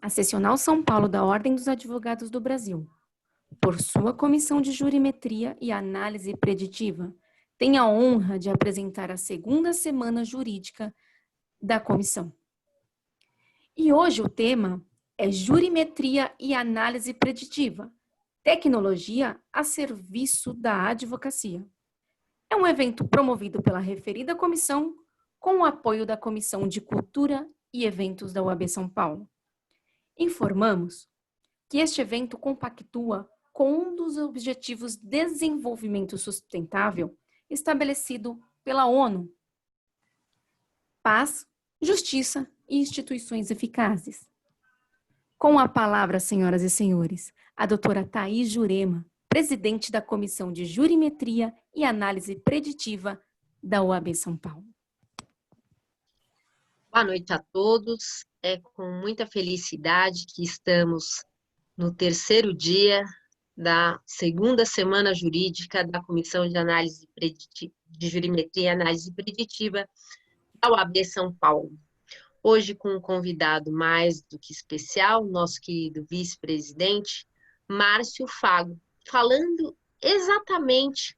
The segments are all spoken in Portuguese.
A Secional São Paulo da Ordem dos Advogados do Brasil, por sua comissão de jurimetria e análise preditiva, tem a honra de apresentar a segunda semana jurídica da comissão. E hoje o tema é Jurimetria e Análise Preditiva, tecnologia a serviço da advocacia. É um evento promovido pela referida comissão com o apoio da Comissão de Cultura e Eventos da UAB São Paulo. Informamos que este evento compactua com um dos Objetivos de Desenvolvimento Sustentável estabelecido pela ONU: paz, justiça e instituições eficazes. Com a palavra, senhoras e senhores, a doutora Thaís Jurema, presidente da Comissão de Jurimetria e Análise Preditiva da UAB São Paulo. Boa noite a todos. É com muita felicidade que estamos no terceiro dia da segunda semana jurídica da Comissão de Análise de Jurimetria e Análise Preditiva da UAB São Paulo. Hoje com um convidado mais do que especial, nosso querido vice-presidente, Márcio Fago, falando exatamente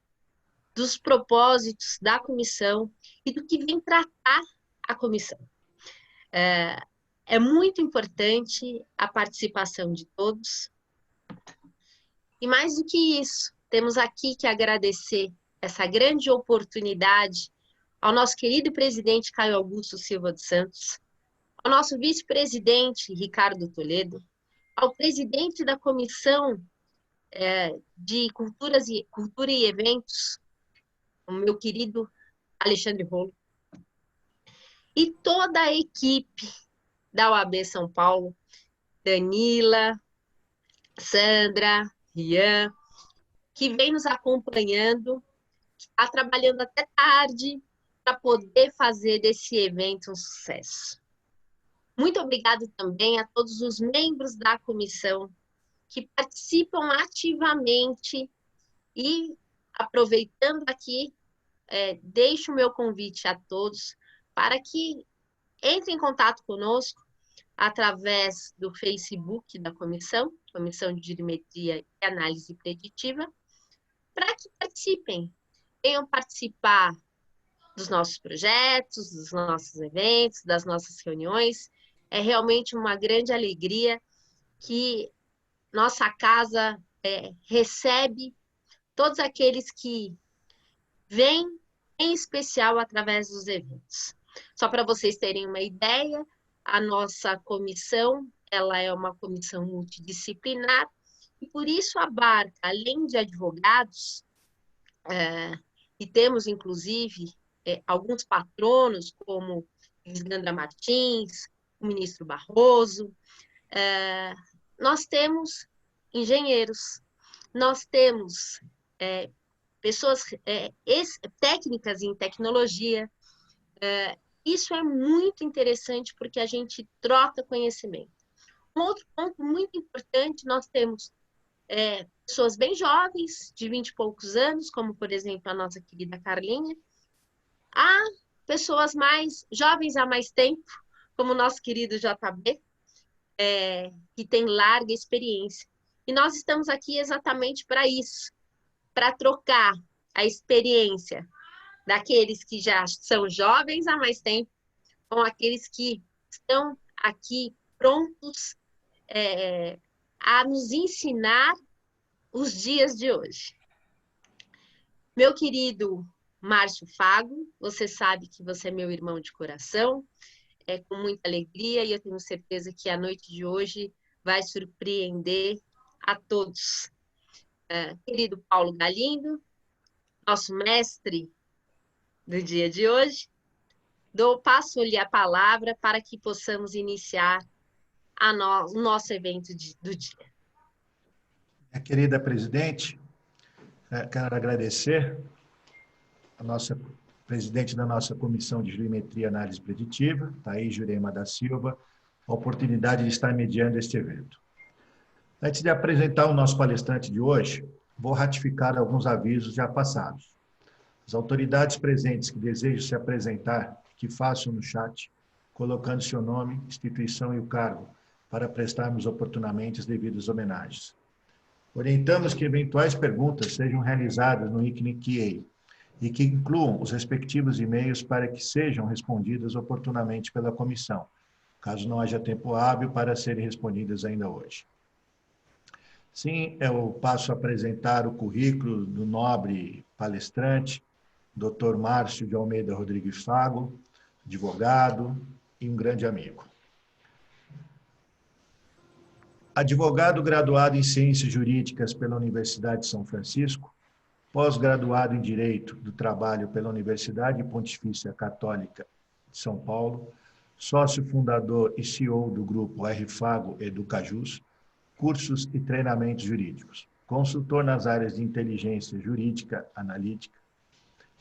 dos propósitos da comissão e do que vem tratar a comissão. É muito importante a participação de todos. E mais do que isso, temos aqui que agradecer essa grande oportunidade ao nosso querido presidente Caio Augusto Silva dos Santos, ao nosso vice-presidente Ricardo Toledo, ao presidente da Comissão de Cultura e Eventos, o meu querido Alexandre Rolo, e toda a equipe da UAB São Paulo, Danila, Sandra, Rian, que vem nos acompanhando, está trabalhando até tarde para poder fazer desse evento um sucesso. Muito obrigado também a todos os membros da comissão que participam ativamente e, aproveitando aqui, deixo o meu convite a todos para que entrem em contato conosco através do Facebook da comissão, Comissão de Jurimetria e Análise Preditiva, para que participem, venham participar dos nossos projetos, dos nossos eventos, das nossas reuniões. É realmente uma grande alegria que nossa casa recebe todos aqueles que vêm, em especial através dos eventos. Só para vocês terem uma ideia, a nossa comissão, ela é uma comissão multidisciplinar e por isso abarca, além de advogados, e temos inclusive alguns patronos como Lisandra Martins, o ministro Barroso, nós temos engenheiros, nós temos pessoas técnicas em tecnologia. Isso é muito interessante porque a gente troca conhecimento. Um outro ponto muito importante, nós temos pessoas bem jovens, de 20 e poucos anos, como, por exemplo, a nossa querida Carlinha, há pessoas mais jovens há mais tempo, como o nosso querido JB, que tem larga experiência. E nós estamos aqui exatamente para isso, para trocar a experiência daqueles que já são jovens há mais tempo, com aqueles que estão aqui prontos a nos ensinar os dias de hoje. Meu querido Márcio Fago, você sabe que você é meu irmão de coração, com muita alegria, e eu tenho certeza que a noite de hoje vai surpreender a todos. Querido Paulo Galindo, nosso mestre do dia de hoje, passo-lhe a palavra para que possamos iniciar o nosso evento do dia. Minha querida presidente, quero agradecer a nossa presidente da nossa Comissão de Jurimetria e Análise Preditiva, Thaís Jurema da Silva, a oportunidade de estar mediando este evento. Antes de apresentar o nosso palestrante de hoje, vou ratificar alguns avisos já passados. As autoridades presentes que desejam se apresentar, que façam no chat, colocando seu nome, instituição e o cargo, para prestarmos oportunamente as devidas homenagens. Orientamos que eventuais perguntas sejam realizadas no ICNE QA e que incluam os respectivos e-mails para que sejam respondidas oportunamente pela comissão, caso não haja tempo hábil para serem respondidas ainda hoje. Sim, eu passo a apresentar o currículo do nobre palestrante, Dr. Márcio de Almeida Rodrigues Fago, advogado e um grande amigo. Advogado graduado em Ciências Jurídicas pela Universidade de São Francisco, pós-graduado em Direito do Trabalho pela Universidade Pontifícia Católica de São Paulo, sócio fundador e CEO do grupo R. Fago Educajus, cursos e treinamentos jurídicos, consultor nas áreas de inteligência jurídica analítica,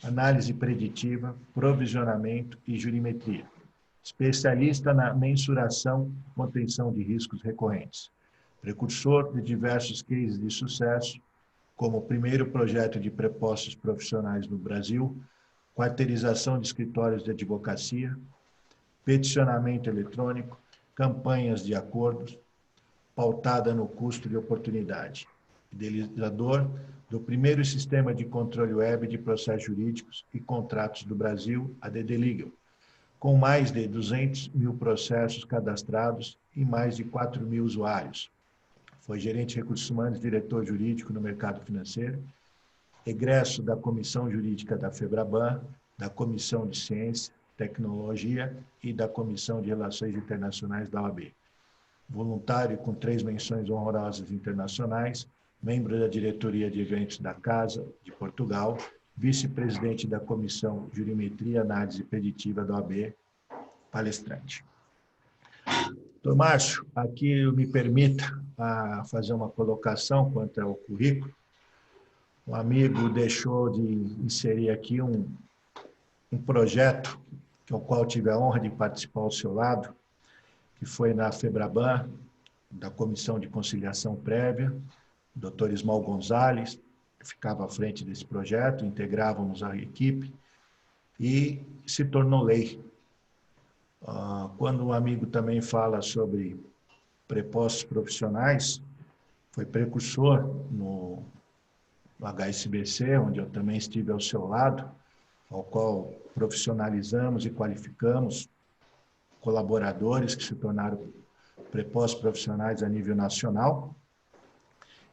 análise preditiva, provisionamento e jurimetria, especialista na mensuração e contenção de riscos recorrentes, precursor de diversos cases de sucesso, como o primeiro projeto de prepostos profissionais no Brasil, quarteirização de escritórios de advocacia, peticionamento eletrônico, campanhas de acordos, pautada no custo de oportunidade, idealizador do primeiro sistema de controle web de processos jurídicos e contratos do Brasil, a DD Legal, com mais de 200 mil processos cadastrados e mais de 4 mil usuários. Foi gerente de recursos humanos e diretor jurídico no mercado financeiro, egresso da Comissão Jurídica da FEBRABAN, da Comissão de Ciência, Tecnologia e da Comissão de Relações Internacionais da OAB. Voluntário com 3 menções honrosas internacionais, membro da diretoria de eventos da Casa de Portugal, vice-presidente da Comissão Jurimetria e Análise Preditiva da OAB, palestrante. Doutor Márcio, aqui me permita fazer uma colocação quanto ao currículo. O amigo deixou de inserir aqui um projeto, que é o qual tive a honra de participar ao seu lado, que foi na FEBRABAN, da Comissão de Conciliação Prévia, o doutor Ismael Gonzalez, que ficava à frente desse projeto, integrávamos a equipe, e se tornou lei. Quando um amigo também fala sobre prepostos profissionais, foi precursor no HSBC, onde eu também estive ao seu lado, ao qual profissionalizamos e qualificamos colaboradores que se tornaram prepostos profissionais a nível nacional,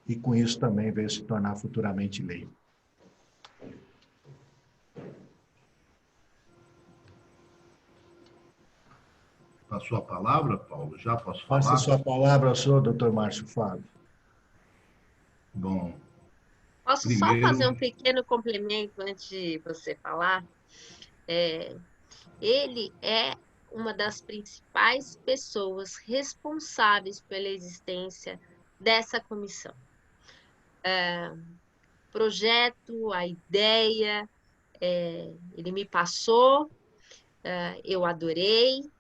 e com isso também veio se tornar futuramente lei. Passou a palavra, Paulo? Já posso falar? Passa a sua palavra ao senhor, doutor Márcio Fábio. Bom, Posso primeiro... só fazer um pequeno complemento antes de você falar? Ele é uma das principais pessoas responsáveis pela existência dessa comissão. Projeto, a ideia, ele me passou, eu adorei,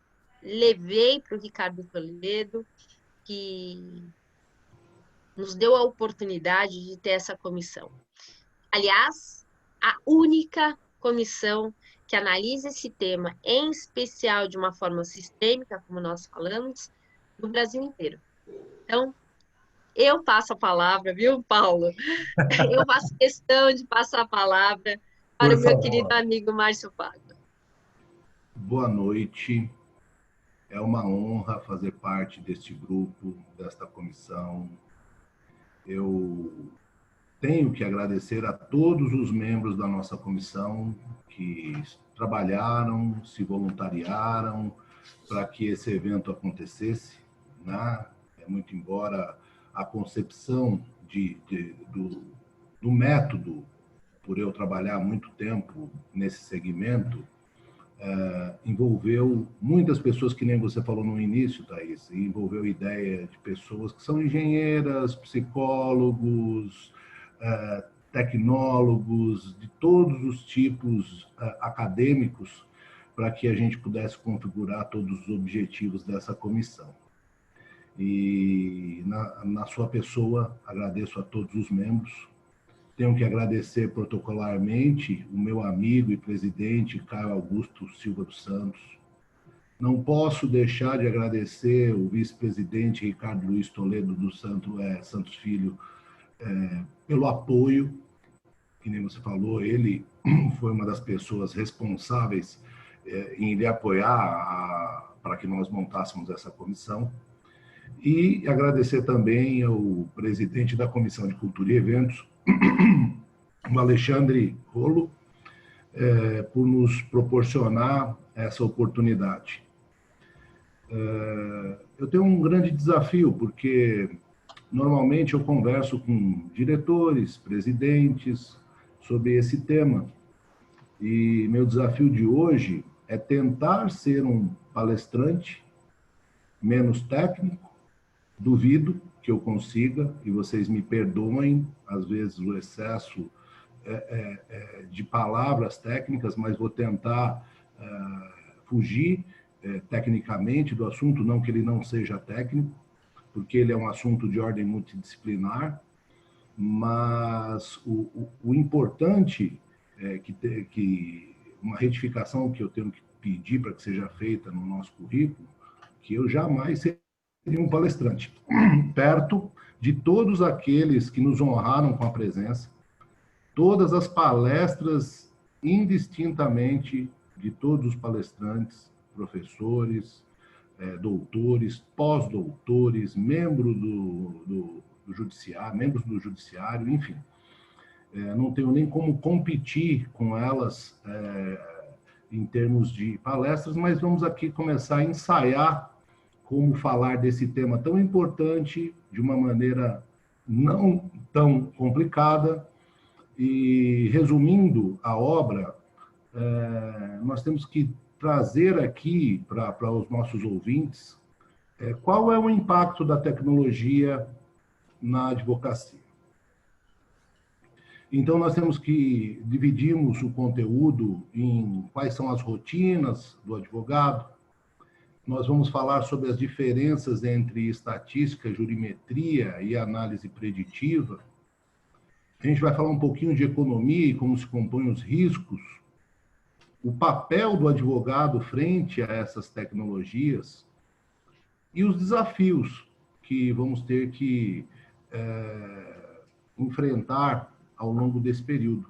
levei para o Ricardo Toledo, que nos deu a oportunidade de ter essa comissão. Aliás, a única comissão que analisa esse tema, em especial de uma forma sistêmica, como nós falamos, no Brasil inteiro. Então, eu passo a palavra, viu, Paulo? Eu faço questão de passar a palavra para o meu querido amigo Márcio Fago. Boa noite. É uma honra fazer parte deste grupo, desta comissão. Eu tenho que agradecer a todos os membros da nossa comissão que trabalharam, se voluntariaram para que esse evento acontecesse, né? Muito embora a concepção do método, por eu trabalhar há muito tempo nesse segmento, envolveu muitas pessoas, que nem você falou no início, Thaís, envolveu ideia de pessoas que são engenheiras, psicólogos, tecnólogos, de todos os tipos acadêmicos, para que a gente pudesse configurar todos os objetivos dessa comissão. E, na sua pessoa, agradeço a todos os membros. Tenho que agradecer protocolarmente o meu amigo e presidente, Caio Augusto Silva dos Santos, Não posso deixar de agradecer o vice-presidente Ricardo Luiz Toledo dos Santos Filho pelo apoio, que nem você falou, ele foi uma das pessoas responsáveis em lhe apoiar para que nós montássemos essa comissão. E agradecer também ao presidente da Comissão de Cultura e Eventos, o Alexandre Rolo, por nos proporcionar essa oportunidade. Eu tenho um grande desafio, porque normalmente eu converso com diretores, presidentes, sobre esse tema. E meu desafio de hoje é tentar ser um palestrante menos técnico. Duvido que eu consiga, e vocês me perdoem, às vezes, o excesso de palavras técnicas, mas vou tentar fugir tecnicamente do assunto, não que ele não seja técnico, porque ele é um assunto de ordem multidisciplinar, mas o importante é que uma retificação que eu tenho que pedir para que seja feita no nosso currículo, que eu jamais seria um palestrante, perto de todos aqueles que nos honraram com a presença, todas as palestras, indistintamente, de todos os palestrantes, professores, doutores, pós-doutores, membros do judiciário, membros do judiciário, enfim. Não tenho nem como competir com elas em termos de palestras, mas vamos aqui começar a ensaiar como falar desse tema tão importante de uma maneira não tão complicada. E, resumindo a obra, nós temos que trazer aqui para os nossos ouvintes qual é o impacto da tecnologia na advocacia. Então, nós temos que dividirmos o conteúdo em quais são as rotinas do advogado. Nós vamos falar sobre as diferenças entre estatística, jurimetria e análise preditiva. A gente vai falar um pouquinho de economia e como se compõem os riscos, o papel do advogado frente a essas tecnologias e os desafios que vamos ter que enfrentar ao longo desse período.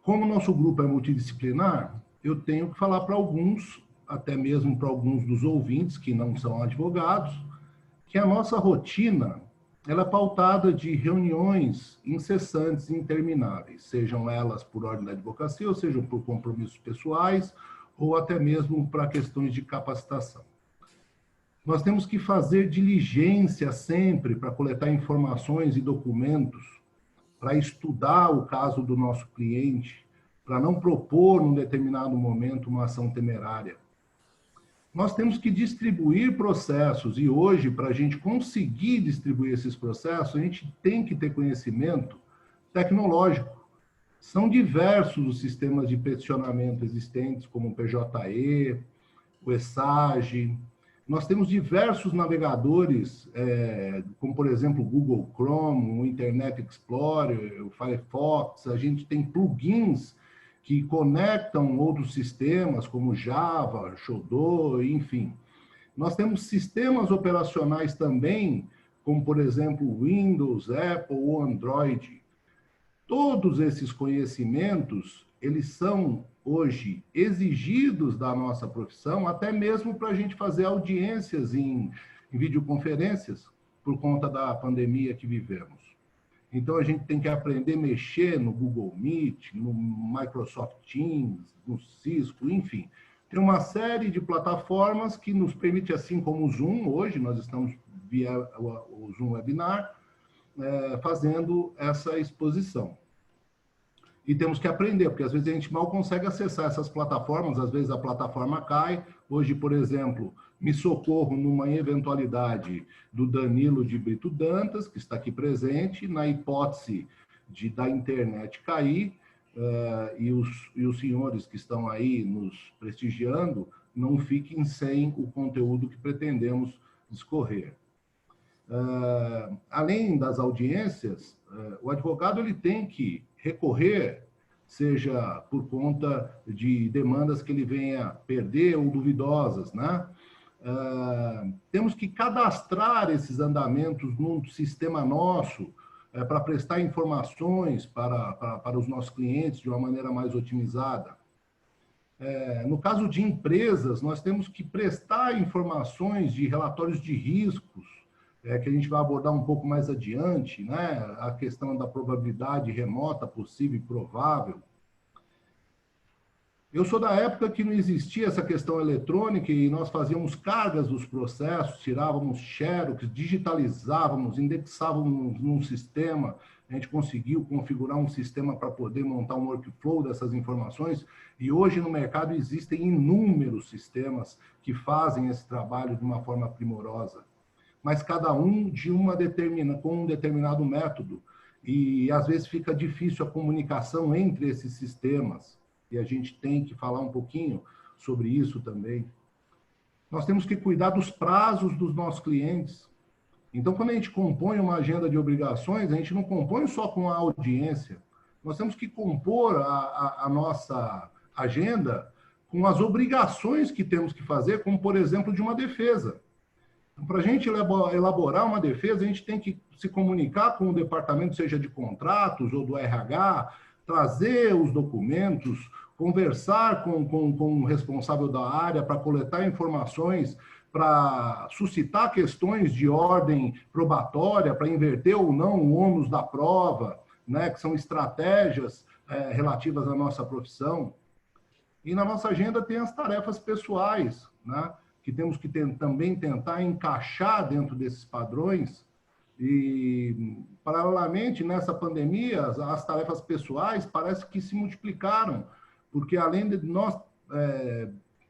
Como o nosso grupo é multidisciplinar, eu tenho que falar para alguns, até mesmo para alguns dos ouvintes que não são advogados, que a nossa rotina ela é pautada de reuniões incessantes e intermináveis, sejam elas por ordem da advocacia, ou sejam por compromissos pessoais, ou até mesmo para questões de capacitação. Nós temos que fazer diligência sempre para coletar informações e documentos, para estudar o caso do nosso cliente, para não propor, num determinado momento, uma ação temerária. Nós temos que distribuir processos, e hoje, para a gente conseguir distribuir esses processos, a gente tem que ter conhecimento tecnológico. São diversos os sistemas de peticionamento existentes, como o PJE, o ESAGE. Nós temos diversos navegadores, como, por exemplo, o Google Chrome, o Internet Explorer, o Firefox. A gente tem plugins que conectam outros sistemas, como Java, Xodó, enfim. Nós temos sistemas operacionais também, como, por exemplo, Windows, Apple ou Android. Todos esses conhecimentos, eles são, hoje, exigidos da nossa profissão, até mesmo para a gente fazer audiências em videoconferências, por conta da pandemia que vivemos. Então, a gente tem que aprender a mexer no Google Meet, no Microsoft Teams, no Cisco, enfim. Tem uma série de plataformas que nos permite, assim como o Zoom, hoje nós estamos via o Zoom Webinar, fazendo essa exposição. E temos que aprender, porque às vezes a gente mal consegue acessar essas plataformas, às vezes a plataforma cai. Hoje, por exemplo, me socorro numa eventualidade do Danilo de Brito Dantas, que está aqui presente, na hipótese da internet cair, e os senhores que estão aí nos prestigiando não fiquem sem o conteúdo que pretendemos discorrer. Além das audiências, o advogado ele tem que recorrer seja por conta de demandas que ele venha perder ou duvidosas, né? Temos que cadastrar esses andamentos num sistema nosso para prestar informações para os nossos clientes de uma maneira mais otimizada. No caso de empresas, nós temos que prestar informações de relatórios de riscos, que a gente vai abordar um pouco mais adiante, né? A questão da probabilidade remota, possível e provável. Eu sou da época que não existia essa questão eletrônica e nós fazíamos cargas dos processos, tirávamos xerox, digitalizávamos, indexávamos num sistema. A gente conseguiu configurar um sistema para poder montar um workflow dessas informações e hoje no mercado existem inúmeros sistemas que fazem esse trabalho de uma forma primorosa, mas cada um com um determinado método e às vezes fica difícil a comunicação entre esses sistemas. E a gente tem que falar um pouquinho sobre isso também. Nós temos que cuidar dos prazos dos nossos clientes. Então, quando a gente compõe uma agenda de obrigações, a gente não compõe só com a audiência. Nós temos que compor a nossa agenda com as obrigações que temos que fazer, como, por exemplo, de uma defesa. Então, para a gente elaborar uma defesa, a gente tem que se comunicar com o departamento, seja de contratos ou do RH, trazer os documentos, conversar com o responsável da área para coletar informações, para suscitar questões de ordem probatória, para inverter ou não o ônus da prova, né, que são estratégias relativas à nossa profissão. E na nossa agenda tem as tarefas pessoais, né, que temos que também tentar encaixar dentro desses padrões. E, paralelamente, nessa pandemia, as tarefas pessoais parece que se multiplicaram, porque além de nós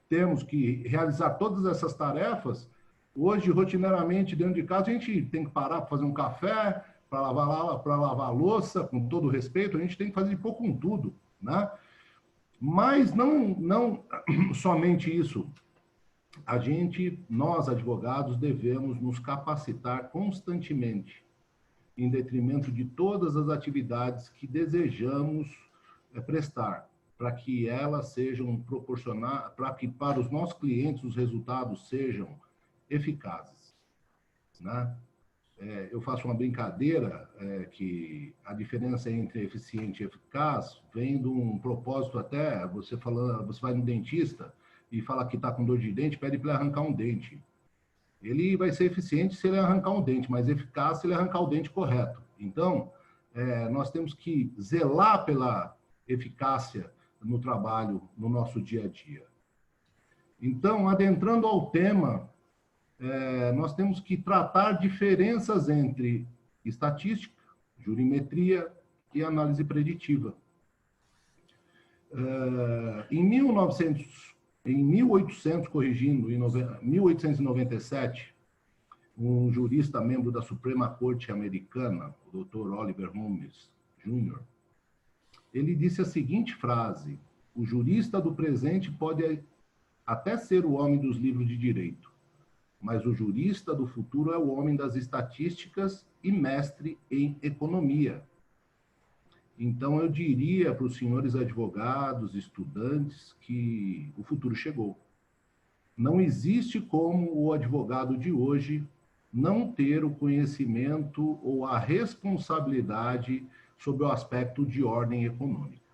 termos que realizar todas essas tarefas, hoje, rotineiramente, dentro de casa, a gente tem que parar para fazer um café, para lavar a louça, com todo respeito, a gente tem que fazer de pouco com tudo, né? Mas não somente isso. Nós, advogados, devemos nos capacitar constantemente, em detrimento de todas as atividades que desejamos prestar, para que elas sejam proporcionadas, para que para os nossos clientes os resultados sejam eficazes, né? Eu faço uma brincadeira que a diferença entre eficiente e eficaz vem de um propósito até, você vai no dentista e fala que está com dor de dente, pede para ele arrancar um dente. Ele vai ser eficiente se ele arrancar um dente, mas eficaz se ele arrancar o dente correto. Então, nós temos que zelar pela eficácia no trabalho, no nosso dia a dia. Então, adentrando ao tema, nós temos que tratar diferenças entre estatística, jurimetria e análise preditiva. Em 1897, um jurista membro da Suprema Corte Americana, o Dr. Oliver Holmes Jr., ele disse a seguinte frase: o jurista do presente pode até ser o homem dos livros de direito, mas o jurista do futuro é o homem das estatísticas e mestre em economia. Então, eu diria para os senhores advogados, estudantes, que o futuro chegou. Não existe como o advogado de hoje não ter o conhecimento ou a responsabilidade sobre o aspecto de ordem econômica.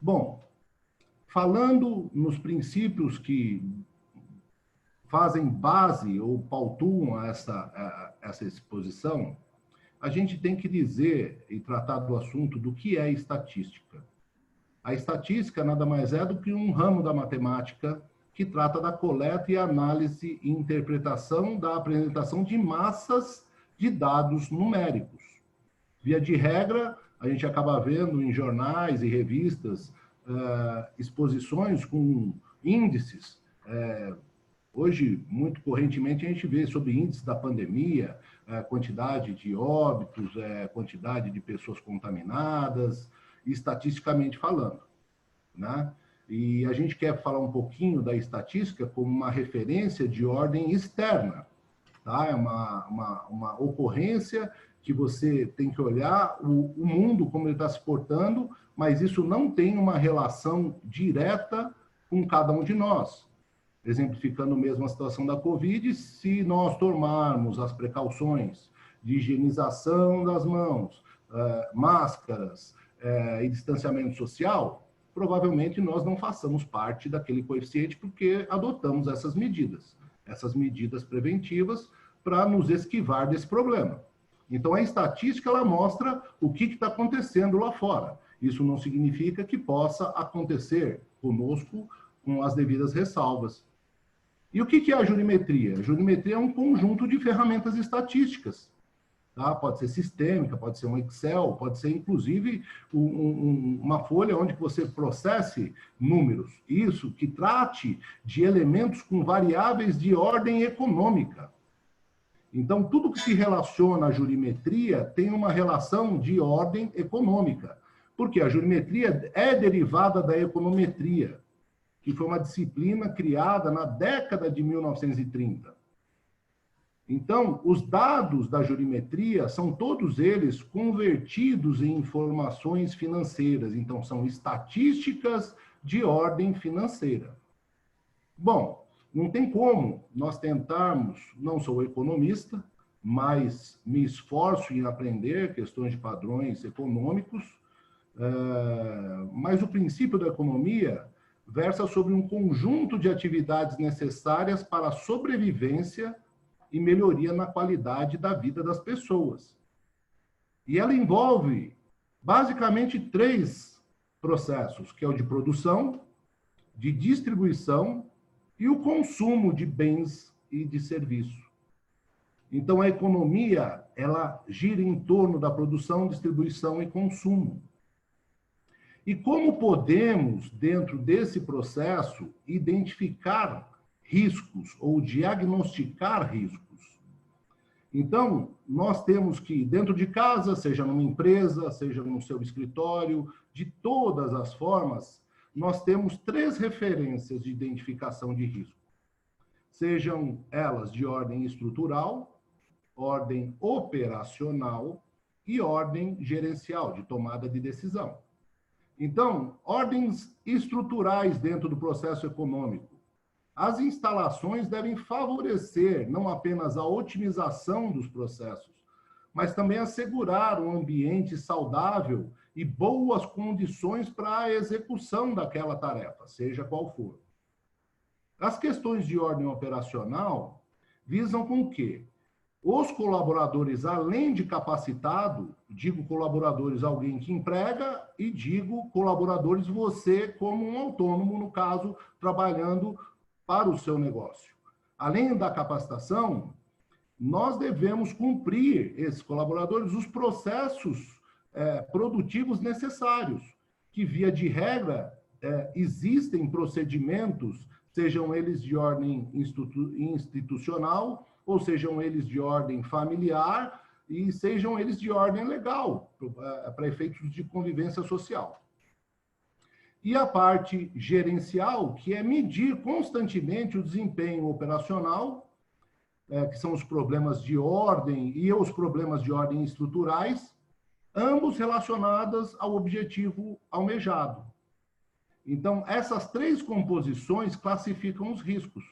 Bom, falando nos princípios que fazem base ou pautuam essa exposição, a gente tem que dizer e tratar do assunto do que é estatística. A estatística nada mais é do que um ramo da matemática que trata da coleta e análise e interpretação da apresentação de massas de dados numéricos. Via de regra, a gente acaba vendo em jornais e revistas exposições com índices. Hoje, muito correntemente, a gente vê sobre índices da pandemia, quantidade de óbitos, quantidade de pessoas contaminadas, estatisticamente falando, né? E a gente quer falar um pouquinho da estatística como uma referência de ordem externa, tá? É uma ocorrência que você tem que olhar o mundo como ele está se portando mas isso não tem uma relação direta com cada um de nós. Exemplificando mesmo a situação da Covid, se nós tomarmos as precauções de higienização das mãos, máscaras e distanciamento social, provavelmente nós não façamos parte daquele coeficiente porque adotamos essas medidas preventivas para nos esquivar desse problema. Então, a estatística ela mostra o que está acontecendo lá fora. Isso não significa que possa acontecer conosco com as devidas ressalvas. E o que é a jurimetria? A jurimetria é um conjunto de ferramentas estatísticas. Tá? Pode ser sistêmica, pode ser um Excel, pode ser, inclusive, uma folha onde você processe números. Isso, que trate de elementos com variáveis de ordem econômica. Então, tudo que se relaciona à jurimetria tem uma relação de ordem econômica. Porque a jurimetria é derivada da econometria, que foi uma disciplina criada na década de 1930. Então, os dados da jurimetria são todos eles convertidos em informações financeiras. Então, são estatísticas de ordem financeira. Bom, não tem como nós tentarmos, não sou economista, mas me esforço em aprender questões de padrões econômicos, mas o princípio da economia versa sobre um conjunto de atividades necessárias para a sobrevivência e melhoria na qualidade da vida das pessoas. E ela envolve, basicamente, 3 processos, que é o de produção, de distribuição e o consumo de bens e de serviços. Então, a economia, ela gira em torno da produção, distribuição e consumo. E como podemos, dentro desse processo, identificar riscos ou diagnosticar riscos? Então, nós temos que, dentro de casa, seja numa empresa, seja no seu escritório, de todas as formas, nós temos 3 referências de identificação de risco. Sejam elas de ordem estrutural, ordem operacional e ordem gerencial, de tomada de decisão. Então, ordens estruturais dentro do processo econômico. As instalações devem favorecer não apenas a otimização dos processos, mas também assegurar um ambiente saudável e boas condições para a execução daquela tarefa, seja qual for. As questões de ordem operacional visam com que os colaboradores, além de capacitado, digo colaboradores, alguém que emprega, e digo colaboradores, você como um autônomo, no caso, trabalhando para o seu negócio. Além da capacitação, nós devemos cumprir, esses colaboradores, os processos produtivos necessários, que, via de regra, existem procedimentos, sejam eles de ordem institucional, ou sejam eles de ordem familiar, e sejam eles de ordem legal, para efeitos de convivência social. E a parte gerencial, que é medir constantemente o desempenho operacional, que são os problemas de ordem e os problemas de ordem estruturais, ambos relacionados ao objetivo almejado. Então, essas 3 composições classificam os riscos,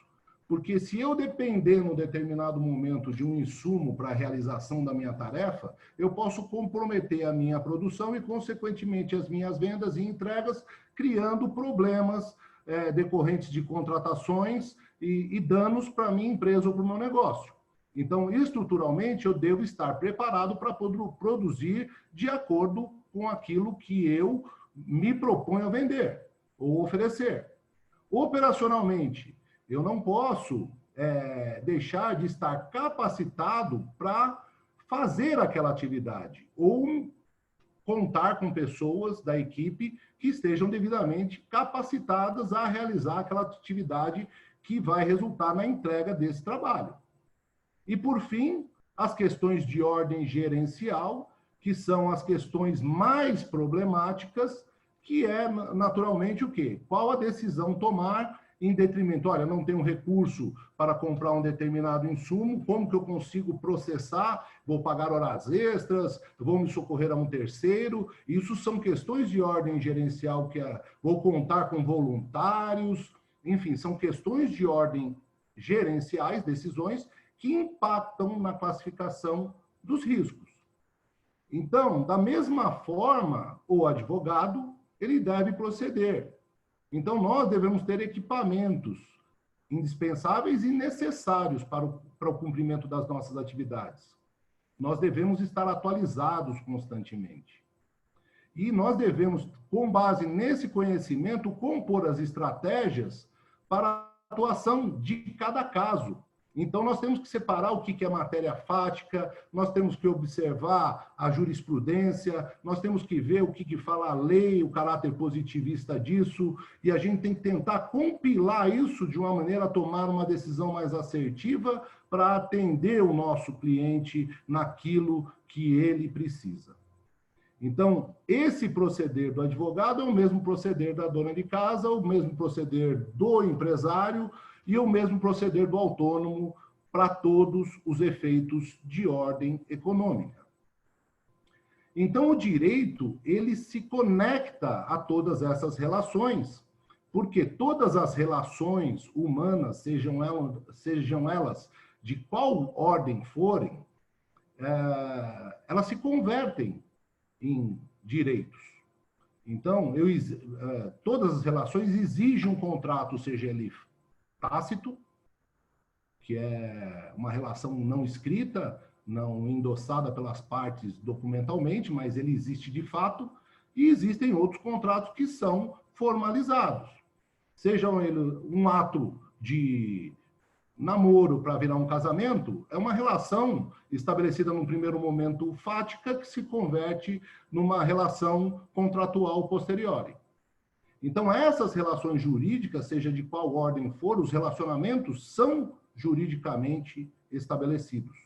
porque se eu depender, num determinado momento, de um insumo para a realização da minha tarefa, eu posso comprometer a minha produção e, consequentemente, as minhas vendas e entregas, criando problemas decorrentes de contratações e danos para a minha empresa ou para o meu negócio. Então, estruturalmente, eu devo estar preparado para produzir de acordo com aquilo que eu me proponho a vender ou oferecer. Operacionalmente, eu não posso deixar de estar capacitado para fazer aquela atividade ou contar com pessoas da equipe que estejam devidamente capacitadas a realizar aquela atividade que vai resultar na entrega desse trabalho. E, por fim, as questões de ordem gerencial, que são as questões mais problemáticas, que é, naturalmente, o quê? Qual a decisão tomar em detrimento, olha, não tenho recurso para comprar um determinado insumo, como que eu consigo processar? Vou pagar horas extras, vou me socorrer a um terceiro? Isso são questões de ordem gerencial, vou contar com voluntários, enfim, são questões de ordem gerenciais, decisões, que impactam na classificação dos riscos. Então, da mesma forma, o advogado, ele deve proceder. Então, nós devemos ter equipamentos indispensáveis e necessários para o cumprimento das nossas atividades. Nós devemos estar atualizados constantemente. E nós devemos, com base nesse conhecimento, compor as estratégias para a atuação de cada caso. Então, nós temos que separar o que é matéria fática, nós temos que observar a jurisprudência, nós temos que ver o que fala a lei, o caráter positivista disso, e a gente tem que tentar compilar isso de uma maneira a tomar uma decisão mais assertiva para atender o nosso cliente naquilo que ele precisa. Então, esse proceder do advogado é o mesmo proceder da dona de casa, o mesmo proceder do empresário, e o mesmo proceder do autônomo para todos os efeitos de ordem econômica. Então, o direito, ele se conecta a todas essas relações, porque todas as relações humanas, sejam elas de qual ordem forem, elas se convertem em direitos. Então, todas as relações exigem um contrato, seja ele tácito, que é uma relação não escrita, não endossada pelas partes documentalmente, mas ele existe de fato, e existem outros contratos que são formalizados. Seja ele um ato de namoro para virar um casamento, é uma relação estabelecida num primeiro momento fática que se converte numa relação contratual posterior. Então, essas relações jurídicas, seja de qual ordem for, os relacionamentos são juridicamente estabelecidos.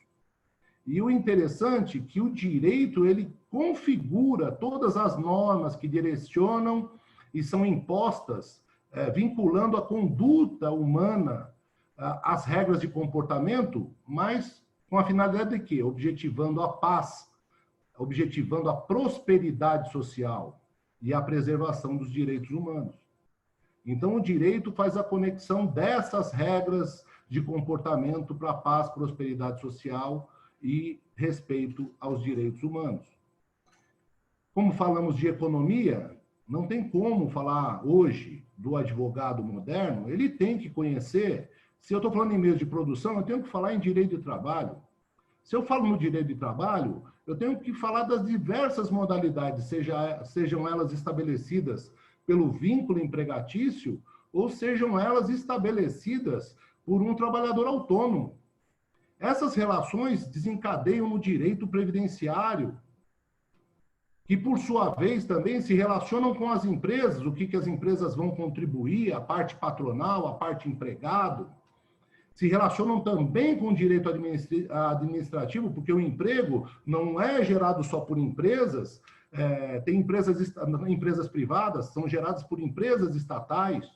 E o interessante é que o direito, ele configura todas as normas que direcionam e são impostas, vinculando a conduta humana às regras de comportamento, mas com a finalidade de quê? Objetivando a paz, objetivando a prosperidade social e a preservação dos direitos humanos. Então, o direito faz a conexão dessas regras de comportamento para a paz, prosperidade social e respeito aos direitos humanos. Como falamos de economia, não tem como falar hoje do advogado moderno, ele tem que conhecer, se eu estou falando em meios de produção, eu tenho que falar em direito de trabalho. Se eu falo no direito de trabalho, eu tenho que falar das diversas modalidades, sejam elas estabelecidas pelo vínculo empregatício ou sejam elas estabelecidas por um trabalhador autônomo. Essas relações desencadeiam no direito previdenciário, que, por sua vez, também se relacionam com as empresas, o que as empresas vão contribuir, a parte patronal, a parte empregado. Se relacionam também com o direito administrativo, porque o emprego não é gerado só por empresas, tem empresas privadas, são geradas por empresas estatais.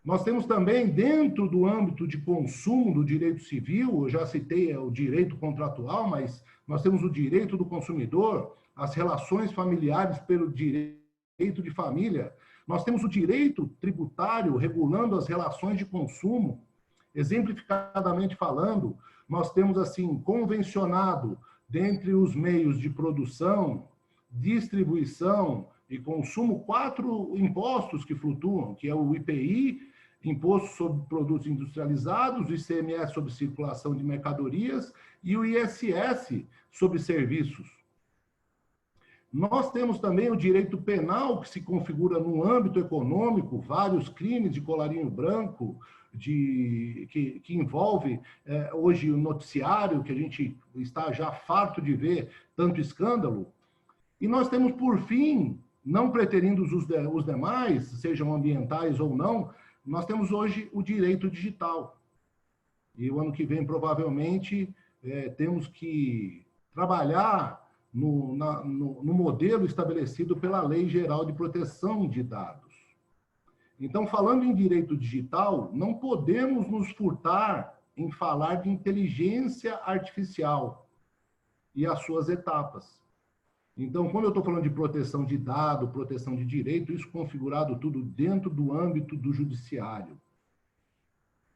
Nós temos também, dentro do âmbito de consumo do direito civil, eu já citei o direito contratual, mas nós temos o direito do consumidor, as relações familiares pelo direito de família. Nós temos o direito tributário regulando as relações de consumo. Exemplificadamente falando, nós temos, assim, convencionado, dentre os meios de produção, distribuição e consumo, 4 impostos que flutuam, que é o IPI, Imposto sobre Produtos Industrializados, o ICMS sobre Circulação de Mercadorias e o ISS sobre Serviços. Nós temos também o direito penal, que se configura no âmbito econômico, vários crimes de colarinho branco, que envolve hoje o noticiário, que a gente está já farto de ver tanto escândalo. E nós temos, por fim, não preterindo os demais, sejam ambientais ou não, nós temos hoje o direito digital. E o ano que vem, provavelmente, temos que trabalhar no modelo estabelecido pela Lei Geral de Proteção de Dados. Então, falando em direito digital, não podemos nos furtar em falar de inteligência artificial e as suas etapas. Então, quando eu estou falando de proteção de dado, proteção de direito, isso configurado tudo dentro do âmbito do judiciário.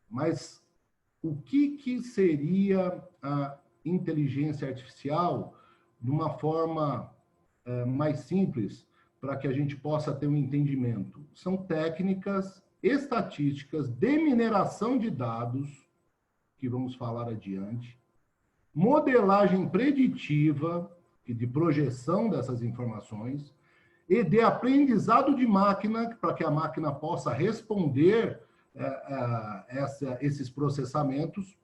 Mas o que seria a inteligência artificial de uma forma mais simples, para que a gente possa ter um entendimento? São técnicas estatísticas de mineração de dados, que vamos falar adiante, modelagem preditiva, de projeção dessas informações, e de aprendizado de máquina, para que a máquina possa responder esses processamentos,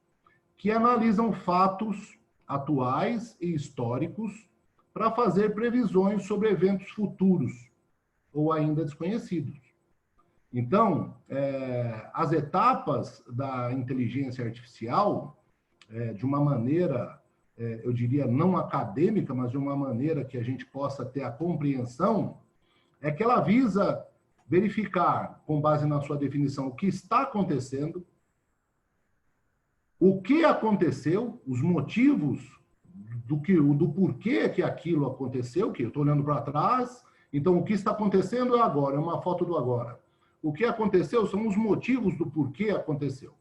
que analisam fatos atuais e históricos para fazer previsões sobre eventos futuros ou ainda desconhecidos. Então, as etapas da inteligência artificial, de uma maneira, eu diria, não acadêmica, mas de uma maneira que a gente possa ter a compreensão, é que ela visa verificar, com base na sua definição, o que está acontecendo, o que aconteceu, os motivos do porquê que aquilo aconteceu, que eu estou olhando para trás, então o que está acontecendo é agora, é uma foto do agora. O que aconteceu são os motivos do porquê aconteceu.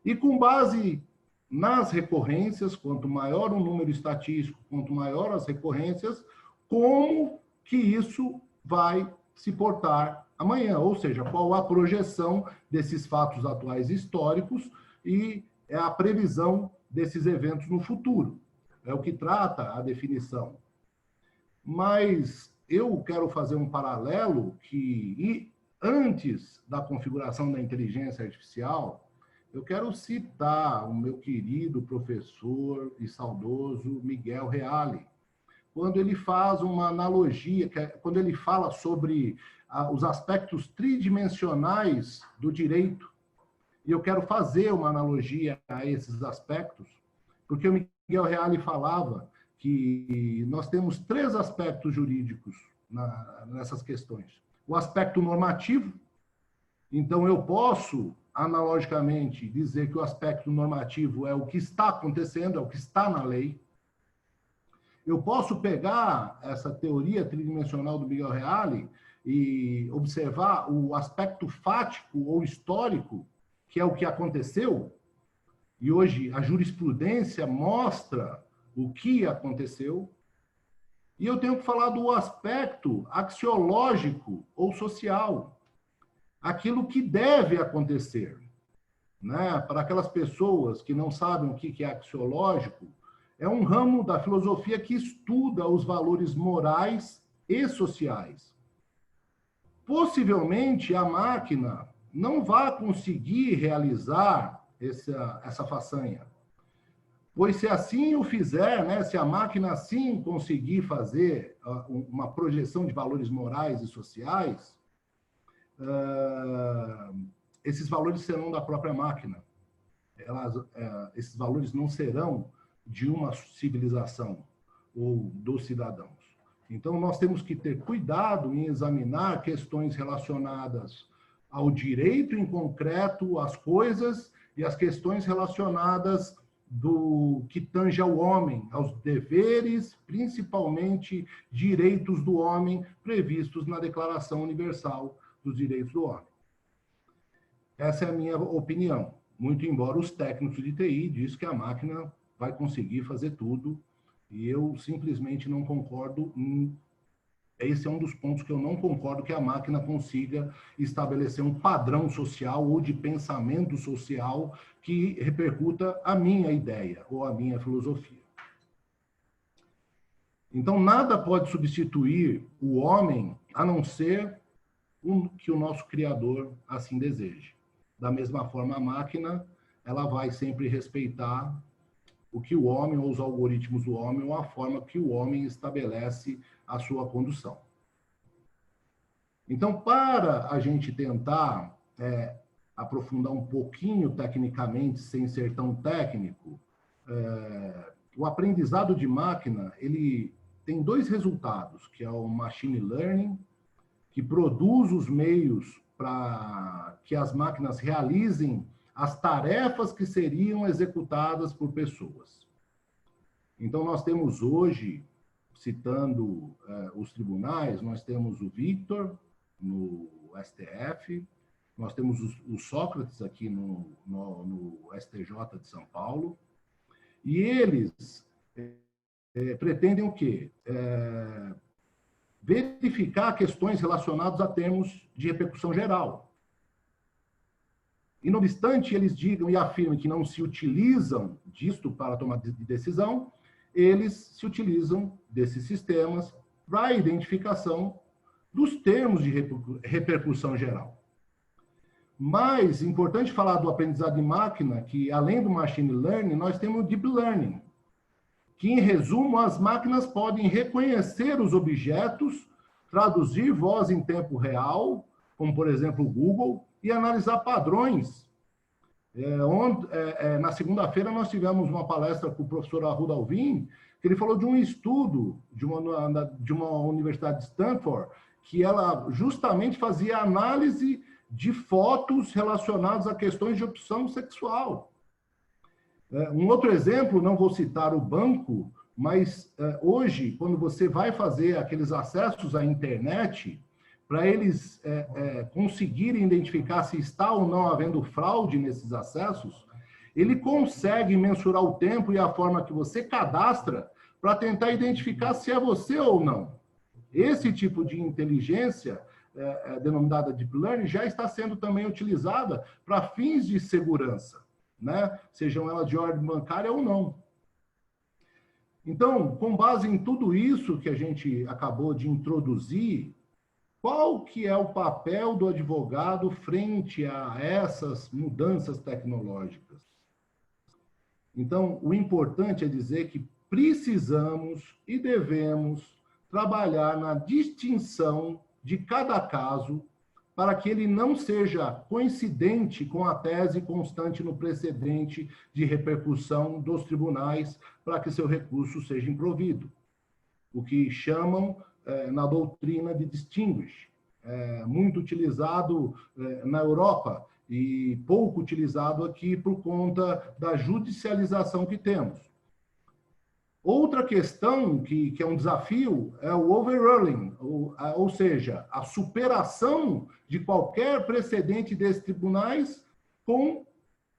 E com base nas recorrências, quanto maior o número estatístico, quanto maior as recorrências, como que isso vai se portar amanhã, ou seja, qual a projeção desses fatos atuais históricos e a previsão desses eventos no futuro. É o que trata a definição. Mas eu quero fazer um paralelo que, antes da configuração da inteligência artificial, eu quero citar o meu querido professor e saudoso Miguel Reale, quando ele faz uma analogia, quando ele fala sobre os aspectos tridimensionais do direito. E eu quero fazer uma analogia a esses aspectos, porque o Miguel Reale falava que nós temos 3 aspectos jurídicos nessas questões. O aspecto normativo, então eu posso, analogicamente, dizer que o aspecto normativo é o que está acontecendo, é o que está na lei. Eu posso pegar essa teoria tridimensional do Miguel Reale e observar o aspecto fático ou histórico, que é o que aconteceu, e hoje a jurisprudência mostra o que aconteceu, e eu tenho que falar do aspecto axiológico ou social, aquilo que deve acontecer. Né? Para aquelas pessoas que não sabem o que é axiológico, é um ramo da filosofia que estuda os valores morais e sociais. Possivelmente, a máquina não vai conseguir realizar essa façanha. Pois se assim o fizer, né, se a máquina assim conseguir fazer uma projeção de valores morais e sociais, esses valores serão da própria máquina. Esses valores não serão de uma civilização ou dos cidadãos. Então, nós temos que ter cuidado em examinar questões relacionadas ao direito em concreto, às coisas, e as questões relacionadas do que tange ao homem, aos deveres, principalmente direitos do homem, previstos na Declaração Universal dos Direitos do Homem. Essa é a minha opinião, muito embora os técnicos de TI dizem que a máquina vai conseguir fazer tudo, e eu simplesmente não concordo. Esse é um dos pontos que eu não concordo, que a máquina consiga estabelecer um padrão social ou de pensamento social que repercuta a minha ideia ou a minha filosofia. Então, nada pode substituir o homem, a não ser que o nosso Criador assim deseje. Da mesma forma, a máquina, ela vai sempre respeitar o que o homem, ou os algoritmos do homem, ou a forma que o homem estabelece a sua condução. Então, para a gente tentar aprofundar um pouquinho tecnicamente, sem ser tão técnico, o aprendizado de máquina, ele tem 2 resultados, que é o machine learning, que produz os meios para que as máquinas realizem as tarefas que seriam executadas por pessoas. Então, nós temos hoje, citando os tribunais, nós temos o Victor no STF, nós temos o Sócrates aqui no STJ de São Paulo, e eles pretendem o quê? Verificar questões relacionadas a termos de repercussão geral. E, não obstante eles digam e afirmem que não se utilizam disto para tomar de decisão, eles se utilizam desses sistemas para a identificação dos termos de repercussão geral. Mas, importante falar do aprendizado de máquina, que além do machine learning, nós temos o deep learning, que, em resumo, as máquinas podem reconhecer os objetos, traduzir voz em tempo real, como, por exemplo, o Google, e analisar padrões. Na segunda-feira, nós tivemos uma palestra com o professor Arruda Alvim, que ele falou de um estudo de uma universidade de Stanford, que ela justamente fazia análise de fotos relacionadas a questões de opção sexual. Um outro exemplo, não vou citar o banco, mas hoje, quando você vai fazer aqueles acessos à internet, para eles conseguirem identificar se está ou não havendo fraude nesses acessos, ele consegue mensurar o tempo e a forma que você cadastra para tentar identificar se é você ou não. Esse tipo de inteligência, denominada Deep Learning, já está sendo também utilizada para fins de segurança, né? Sejam elas de ordem bancária ou não. Então, com base em tudo isso que a gente acabou de introduzir, qual que é o papel do advogado frente a essas mudanças tecnológicas? Então, o importante é dizer que precisamos e devemos trabalhar na distinção de cada caso para que ele não seja coincidente com a tese constante no precedente de repercussão dos tribunais para que seu recurso seja improvido. O que chamam na doutrina de distinguish, muito utilizado na Europa e pouco utilizado aqui por conta da judicialização que temos. Outra questão que é um desafio é o overruling, ou seja, a superação de qualquer precedente desses tribunais com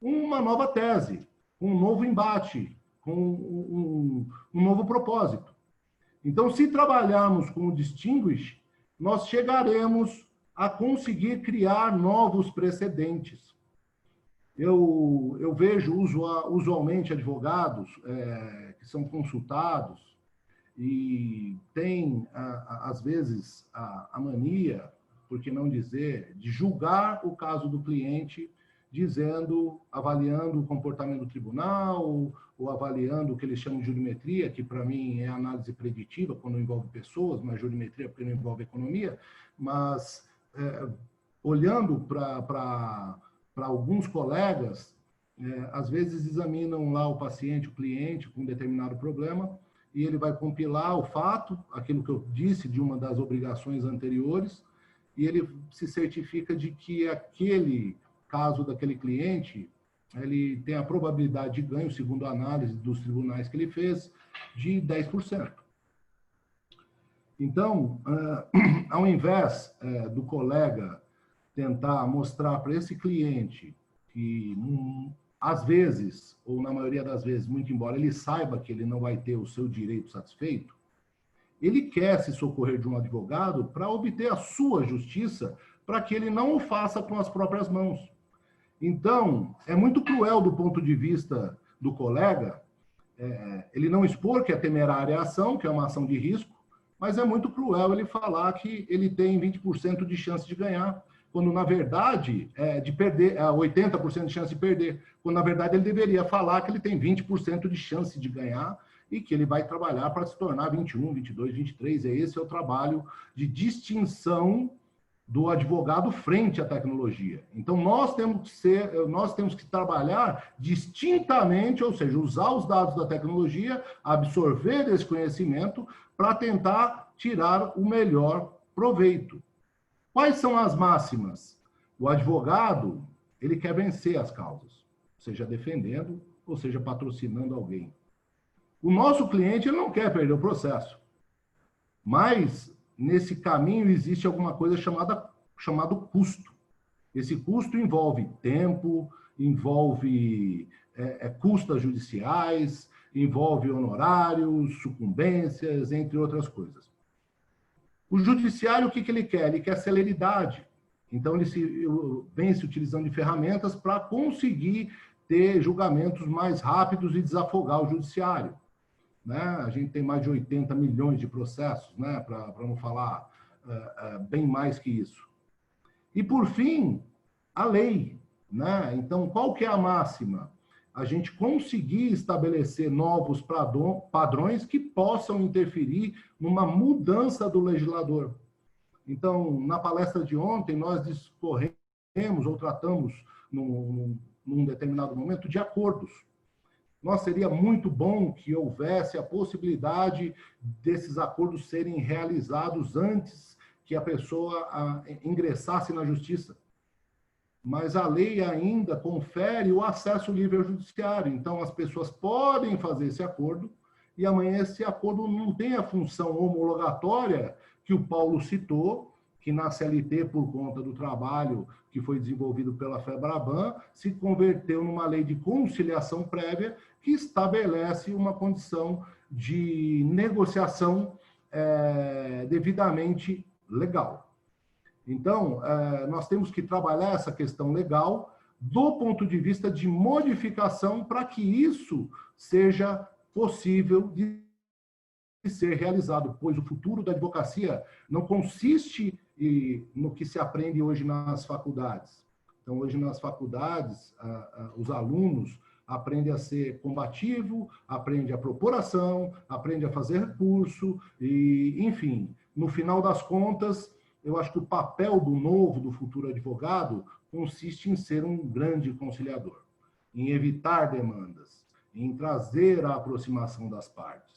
uma nova tese, um novo embate, com um novo propósito. Então, se trabalharmos com o distinguish, nós chegaremos a conseguir criar novos precedentes. Eu vejo usualmente advogados que são consultados e têm, às vezes, a mania, por que não dizer, de julgar o caso do cliente, avaliando o comportamento do tribunal, ou avaliando o que eles chamam de jurimetria, que para mim é análise preditiva, quando envolve pessoas, mas jurimetria porque não envolve economia, mas olhando para alguns colegas, às vezes examinam lá o paciente, o cliente, com um determinado problema, e ele vai compilar o fato, aquilo que eu disse de uma das obrigações anteriores, e ele se certifica de que aquele caso daquele cliente, ele tem a probabilidade de ganho, segundo a análise dos tribunais que ele fez, de 10%. Então, ao invés do colega tentar mostrar para esse cliente que, às vezes, ou na maioria das vezes, muito embora ele saiba que ele não vai ter o seu direito satisfeito, ele quer se socorrer de um advogado para obter a sua justiça, para que ele não o faça com as próprias mãos. Então, é muito cruel do ponto de vista do colega, ele não expor que é temerária a ação, que é uma ação de risco, mas é muito cruel ele falar que ele tem 20% de chance de ganhar, quando, na verdade, de perder, 80% de chance de perder, quando, na verdade, ele deveria falar que ele tem 20% de chance de ganhar e que ele vai trabalhar para se tornar 21, 22, 23. Esse é o trabalho de distinção do advogado frente à tecnologia. Então, nós temos que trabalhar distintamente, ou seja, usar os dados da tecnologia, absorver esse conhecimento para tentar tirar o melhor proveito. Quais são as máximas? O advogado, ele quer vencer as causas, seja defendendo ou seja patrocinando alguém. O nosso cliente, ele não quer perder o processo. Mas, nesse caminho, existe alguma coisa chamado custo. Esse custo envolve tempo, envolve custas judiciais, envolve honorários, sucumbências, entre outras coisas. O judiciário, o que ele quer? Ele quer celeridade. Então, ele vem se utilizando de ferramentas para conseguir ter julgamentos mais rápidos e desafogar o judiciário. Né? A gente tem mais de 80 milhões de processos, né? Para não falar bem mais que isso. E, por fim, a lei. Né? Então, qual que é a máxima? A gente conseguir estabelecer novos padrões que possam interferir numa mudança do legislador. Então, na palestra de ontem, nós discorremos ou tratamos, num determinado momento, de acordos. Nossa, seria muito bom que houvesse a possibilidade desses acordos serem realizados antes que a pessoa ingressasse na justiça. Mas a lei ainda confere o acesso livre ao judiciário. Então, as pessoas podem fazer esse acordo e amanhã esse acordo não tem a função homologatória que o Paulo citou, que na CLT, por conta do trabalho que foi desenvolvido pela FEBRABAN, se converteu numa lei de conciliação prévia que estabelece uma condição de negociação devidamente legal. Então, nós temos que trabalhar essa questão legal do ponto de vista de modificação para que isso seja possível de ser realizado, pois o futuro da advocacia não consiste no que se aprende hoje nas faculdades. Então, hoje nas faculdades, os alunos aprendem a ser combativo, aprendem a propor ação, aprendem a fazer recurso, e, enfim, no final das contas, eu acho que o papel do futuro advogado consiste em ser um grande conciliador, em evitar demandas, em trazer a aproximação das partes.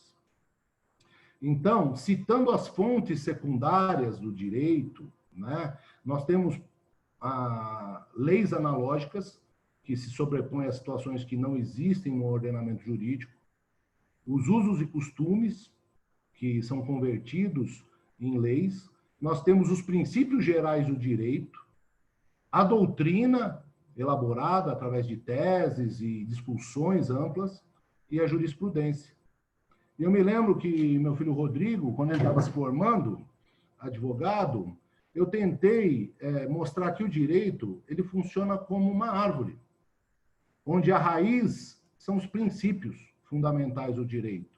Então, citando as fontes secundárias do direito, né, nós temos leis analógicas que se sobrepõem a situações que não existem no ordenamento jurídico, os usos e costumes que são convertidos em leis, nós temos os princípios gerais do direito, a doutrina elaborada através de teses e discussões amplas e a jurisprudência. Eu me lembro que meu filho Rodrigo, quando ele estava se formando, advogado, eu tentei mostrar que o direito ele funciona como uma árvore, onde a raiz são os princípios fundamentais do direito,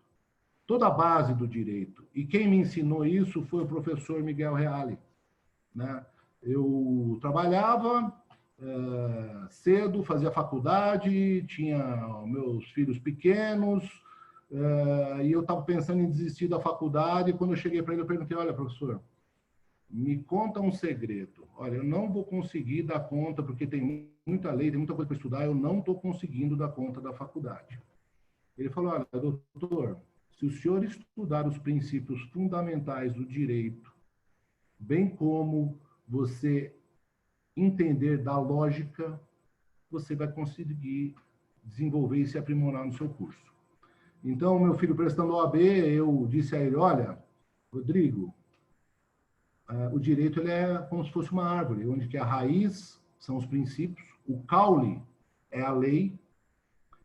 toda a base do direito. E quem me ensinou isso foi o professor Miguel Reale. Né? Eu trabalhava cedo, fazia faculdade, tinha meus filhos pequenos, e eu estava pensando em desistir da faculdade, e quando eu cheguei para ele, eu perguntei, olha, professor, me conta um segredo. Olha, eu não vou conseguir dar conta, porque tem muita lei, tem muita coisa para estudar, eu não estou conseguindo dar conta da faculdade. Ele falou, olha, doutor, se o senhor estudar os princípios fundamentais do direito, bem como você entender da lógica, você vai conseguir desenvolver e se aprimorar no seu curso. Então, meu filho prestando OAB, eu disse a ele, olha, Rodrigo, o direito ele é como se fosse uma árvore, onde que a raiz são os princípios, o caule é a lei,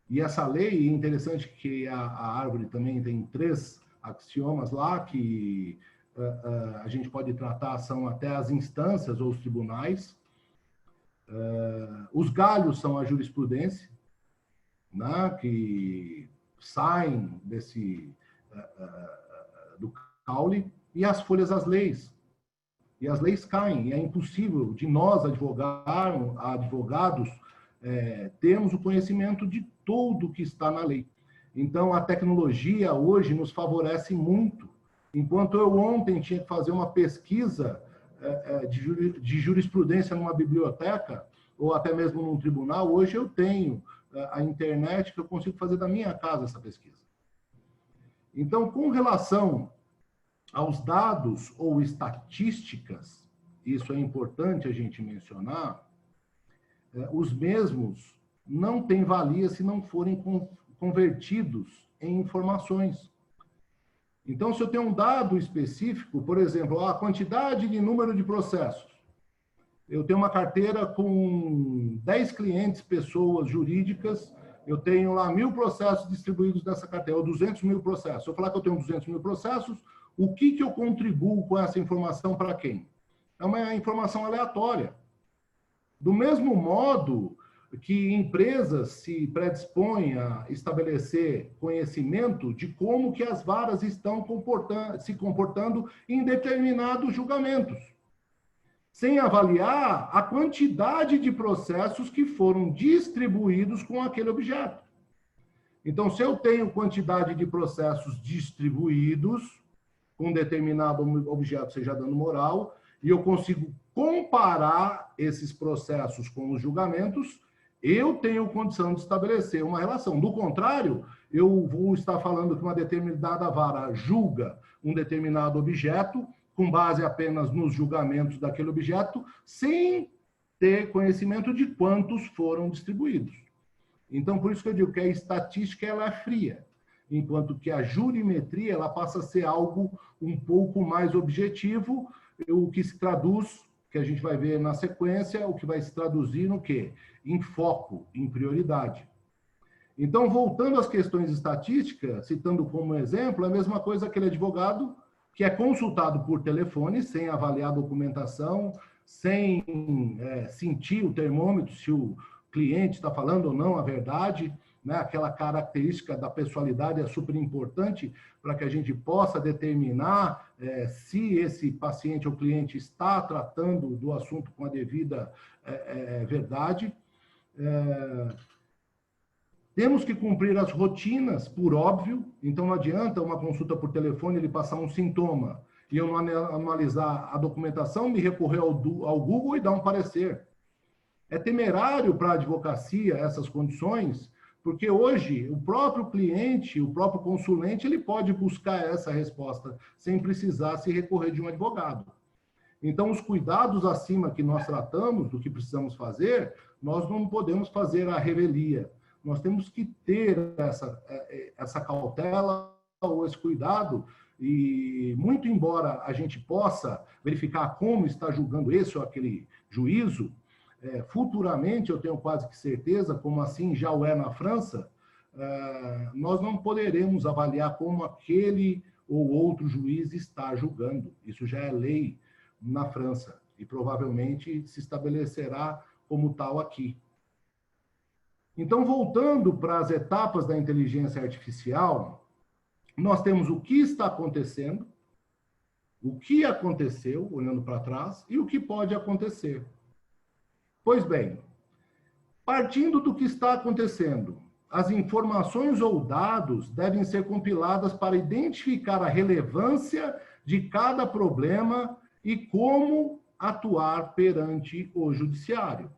e essa lei, é interessante que a árvore também tem 3 axiomas lá, que a gente pode tratar, são até as instâncias ou os tribunais. Os galhos são a jurisprudência, né, que saem do caule, e as folhas, as leis. E as leis caem, e é impossível de nós, advogados, termos o conhecimento de tudo que está na lei. Então, a tecnologia hoje nos favorece muito. Enquanto eu ontem tinha que fazer uma pesquisa de jurisprudência numa biblioteca, ou até mesmo num tribunal, hoje eu tenho a internet que eu consigo fazer da minha casa essa pesquisa. Então, com relação aos dados ou estatísticas, isso é importante a gente mencionar, os mesmos não têm valia se não forem convertidos em informações. Então, se eu tenho um dado específico, por exemplo, a quantidade de número de processos, eu tenho uma carteira com 10 clientes, pessoas jurídicas, eu tenho lá 1.000 processos distribuídos nessa carteira, ou 200 mil processos. Se eu falar que eu tenho 200 mil processos, o que eu contribuo com essa informação para quem? É uma informação aleatória. Do mesmo modo que empresas se predispõem a estabelecer conhecimento de como que as varas estão se comportando em determinados julgamentos, sem avaliar a quantidade de processos que foram distribuídos com aquele objeto. Então, se eu tenho quantidade de processos distribuídos com um determinado objeto, seja dano moral, e eu consigo comparar esses processos com os julgamentos, eu tenho condição de estabelecer uma relação. Do contrário, eu vou estar falando que uma determinada vara julga um determinado objeto com base apenas nos julgamentos daquele objeto, sem ter conhecimento de quantos foram distribuídos. Então, por isso que eu digo que a estatística ela é fria, enquanto que a jurimetria ela passa a ser algo um pouco mais objetivo, o que se traduz, que a gente vai ver na sequência, o que vai se traduzir no quê? Em foco, em prioridade. Então, voltando às questões estatísticas, citando como exemplo, é a mesma coisa aquele advogado que é consultado por telefone, sem avaliar a documentação, sem sentir o termômetro, se o cliente está falando ou não a verdade, né? Aquela característica da pessoalidade é super importante para que a gente possa determinar se esse paciente ou cliente está tratando do assunto com a devida verdade. Temos que cumprir as rotinas, por óbvio, então não adianta uma consulta por telefone ele passar um sintoma e eu não analisar a documentação, me recorrer ao Google e dar um parecer. É temerário para a advocacia essas condições, porque hoje o próprio cliente, o próprio consulente, ele pode buscar essa resposta sem precisar se recorrer de um advogado. Então, os cuidados acima que nós tratamos, do que precisamos fazer, nós não podemos fazer a revelia. Nós temos que ter essa cautela ou esse cuidado e, muito embora a gente possa verificar como está julgando esse ou aquele juízo, futuramente, eu tenho quase que certeza, como assim já o é na França, nós não poderemos avaliar como aquele ou outro juiz está julgando. Isso já é lei na França e provavelmente se estabelecerá como tal aqui. Então, voltando para as etapas da inteligência artificial, nós temos o que está acontecendo, o que aconteceu, olhando para trás, e o que pode acontecer. Pois bem, partindo do que está acontecendo, as informações ou dados devem ser compiladas para identificar a relevância de cada problema e como atuar perante o judiciário.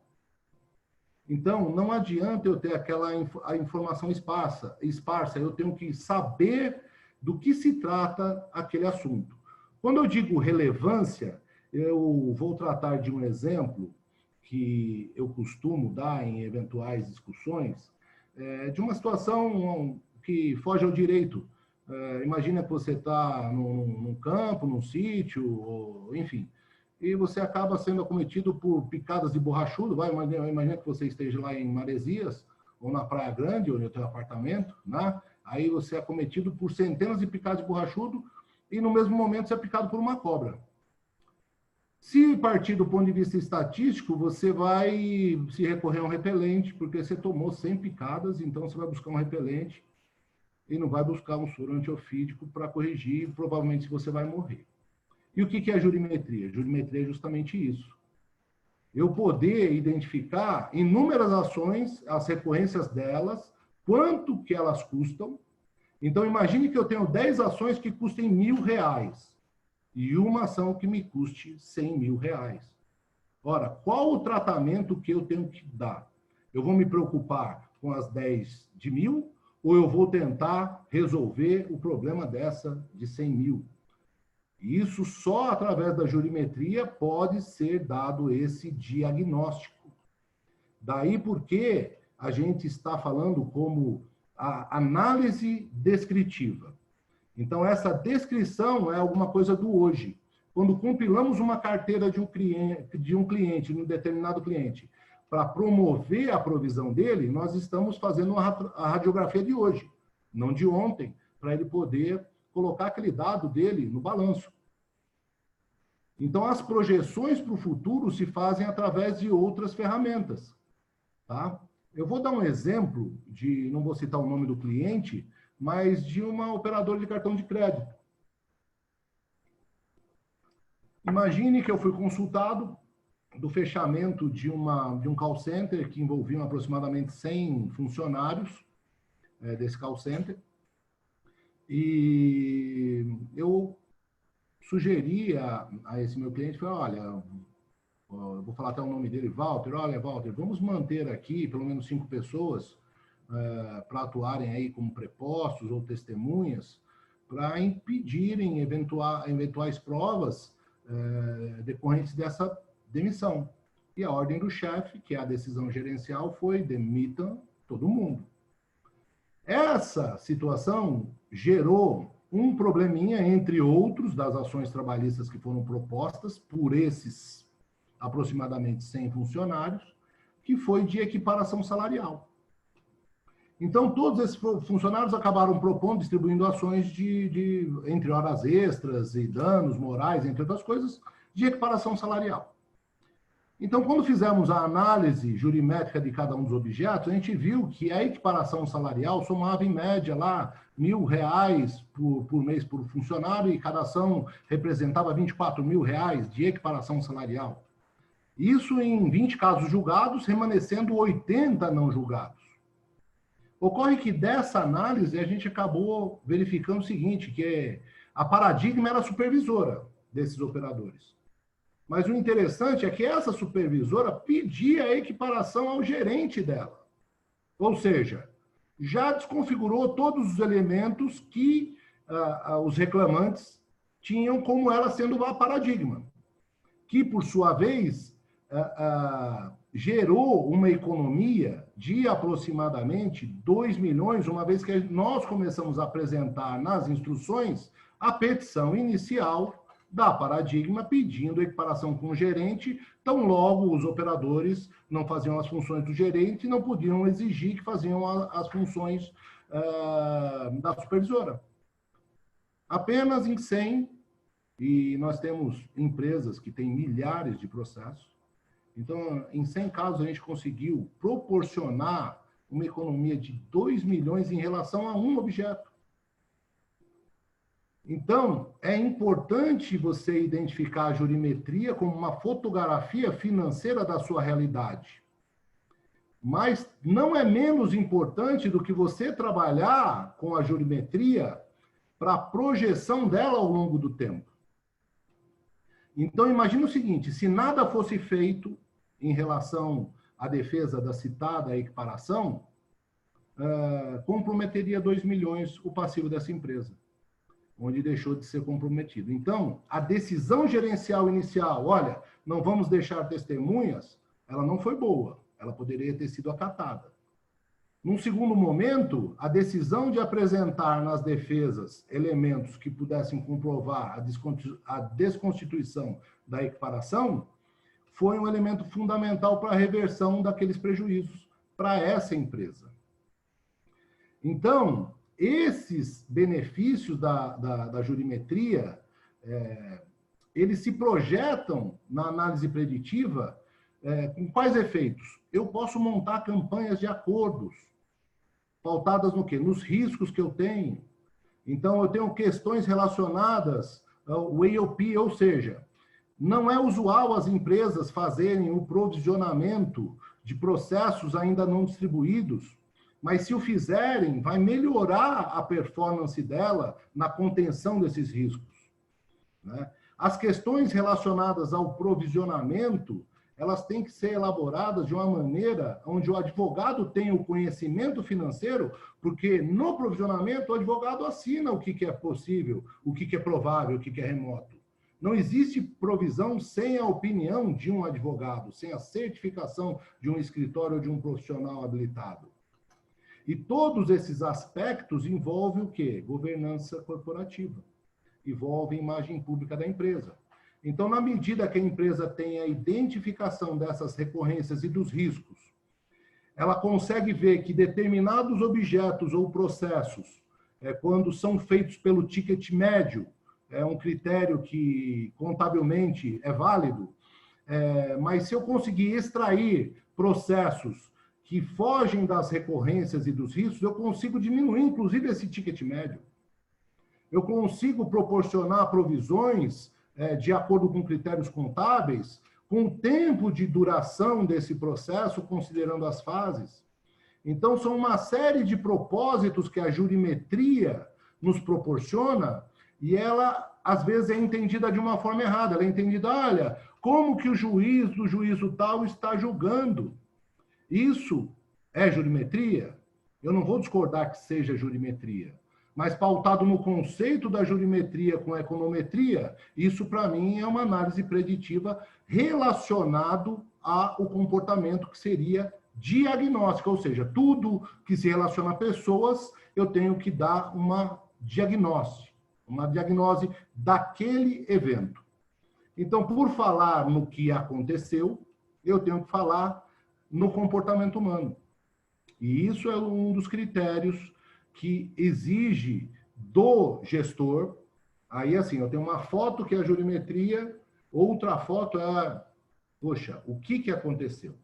Então, não adianta eu ter a informação esparsa, eu tenho que saber do que se trata aquele assunto. Quando eu digo relevância, eu vou tratar de um exemplo que eu costumo dar em eventuais discussões, de uma situação que foge ao direito. Imagina que você está num campo, num sítio, ou, enfim, e você acaba sendo acometido por picadas de borrachudo. Imagina que você esteja lá em Maresias, ou na Praia Grande, ou no seu apartamento, né? Aí você é acometido por centenas de picadas de borrachudo e no mesmo momento você é picado por uma cobra. Se partir do ponto de vista estatístico, você vai se recorrer a um repelente, porque você tomou 100 picadas, então você vai buscar um repelente e não vai buscar um soro antiofídico para corrigir, provavelmente você vai morrer. E o que é a jurimetria? Jurimetria é justamente isso. Eu poder identificar inúmeras ações, as recorrências delas, quanto que elas custam. Então, imagine que eu tenho 10 ações que custem R$1.000 e uma ação que me custe R$100.000. Ora, qual o tratamento que eu tenho que dar? Eu vou me preocupar com as 10 de 1.000 ou eu vou tentar resolver o problema dessa de 100.000? Isso só através da jurimetria pode ser dado esse diagnóstico. Daí porque a gente está falando como a análise descritiva. Então, essa descrição é alguma coisa do hoje. Quando compilamos uma carteira de um cliente, de um determinado cliente, para promover a provisão dele, nós estamos fazendo a radiografia de hoje, não de ontem, para ele poder colocar aquele dado dele no balanço. Então, as projeções para o futuro se fazem através de outras ferramentas. Tá? Eu vou dar um exemplo de, não vou citar o nome do cliente, mas de uma operadora de cartão de crédito. Imagine que eu fui consultado do fechamento de um call center que envolvia aproximadamente 100 funcionários desse call center. E eu sugeri a esse meu cliente, falei, olha, eu vou falar até o nome dele, Walter, olha, Walter, vamos manter aqui pelo menos 5 pessoas para atuarem aí como prepostos ou testemunhas, para impedirem eventuais provas decorrentes dessa demissão. E a ordem do chefe, que é a decisão gerencial, foi demitam todo mundo. Essa situação gerou um probleminha, entre outros, das ações trabalhistas que foram propostas por esses aproximadamente 100 funcionários, que foi de equiparação salarial. Então, todos esses funcionários acabaram propondo, distribuindo ações entre horas extras e danos morais, entre outras coisas, de equiparação salarial. Então, quando fizemos a análise jurimétrica de cada um dos objetos, a gente viu que a equiparação salarial somava, em média, lá, R$ 1.000 por mês por funcionário, e cada ação representava R$ 24.000 de equiparação salarial. Isso em 20 casos julgados, remanescendo 80 não julgados. Ocorre que dessa análise a gente acabou verificando o seguinte, que a Paradigma era supervisora desses operadores. Mas o interessante é que essa supervisora pedia a equiparação ao gerente dela. Ou seja, já desconfigurou todos os elementos que os reclamantes tinham como ela sendo a Paradigma, que, por sua vez, gerou uma economia de aproximadamente 2 milhões, uma vez que nós começamos a apresentar nas instruções a petição inicial da Paradigma pedindo equiparação com o gerente, tão logo os operadores não faziam as funções do gerente e não podiam exigir que faziam as funções da supervisora. Apenas em 100, e nós temos empresas que têm milhares de processos, então, em 100 casos, a gente conseguiu proporcionar uma economia de 2 milhões em relação a um objeto. Então, é importante você identificar a jurimetria como uma fotografia financeira da sua realidade. Mas não é menos importante do que você trabalhar com a jurimetria para a projeção dela ao longo do tempo. Então, imagine o seguinte, se nada fosse feito em relação à defesa da citada equiparação, comprometeria 2 milhões o passivo dessa empresa, onde deixou de ser comprometido. Então, a decisão gerencial inicial, olha, não vamos deixar testemunhas, ela não foi boa, ela poderia ter sido acatada. Num segundo momento, a decisão de apresentar nas defesas elementos que pudessem comprovar a desconstituição da equiparação foi um elemento fundamental para a reversão daqueles prejuízos para essa empresa. Então, esses benefícios da jurimetria, eles se projetam na análise preditiva com quais efeitos? Eu posso montar campanhas de acordos, pautadas no quê? Nos riscos que eu tenho. Então, eu tenho questões relacionadas ao AOP, ou seja, não é usual as empresas fazerem o provisionamento de processos ainda não distribuídos, mas se o fizerem, vai melhorar a performance dela na contenção desses riscos, né? As questões relacionadas ao provisionamento, elas têm que ser elaboradas de uma maneira onde o advogado tenha o conhecimento financeiro, porque no provisionamento o advogado assina o que é possível, o que é provável, o que é remoto. Não existe provisão sem a opinião de um advogado, sem a certificação de um escritório ou de um profissional habilitado. E todos esses aspectos envolvem o quê? Governança corporativa. Envolve a imagem pública da empresa. Então, na medida que a empresa tem a identificação dessas recorrências e dos riscos, ela consegue ver que determinados objetos ou processos, quando são feitos pelo ticket médio, é um critério que contabilmente é válido, mas se eu conseguir extrair processos que fogem das recorrências e dos riscos, eu consigo diminuir, inclusive, esse ticket médio. Eu consigo proporcionar provisões de acordo com critérios contábeis, com o tempo de duração desse processo, considerando as fases. Então, são uma série de propósitos que a jurimetria nos proporciona e ela, às vezes, é entendida de uma forma errada. Ela é entendida, olha, como que o juiz do juízo tal está julgando? Isso é jurimetria? Eu não vou discordar que seja jurimetria, mas pautado no conceito da jurimetria com a econometria, isso, para mim, é uma análise preditiva relacionado ao comportamento que seria diagnóstica, ou seja, tudo que se relaciona a pessoas, eu tenho que dar uma diagnose daquele evento. Então, por falar no que aconteceu, eu tenho que falar no comportamento humano. E isso é um dos critérios que exige do gestor. Aí, assim, eu tenho uma foto que é a jurimetria, outra foto é, poxa, o que aconteceu?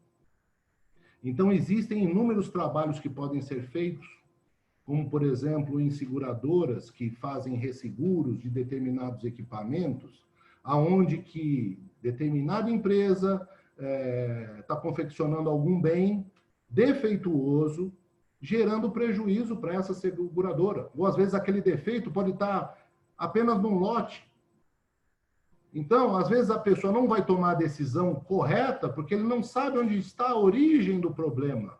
Então, existem inúmeros trabalhos que podem ser feitos, como, por exemplo, em seguradoras que fazem resseguros de determinados equipamentos, aonde que determinada empresa está confeccionando algum bem defeituoso, gerando prejuízo para essa seguradora. Ou, às vezes, aquele defeito pode estar apenas num lote. Então, às vezes, a pessoa não vai tomar a decisão correta porque ele não sabe onde está a origem do problema.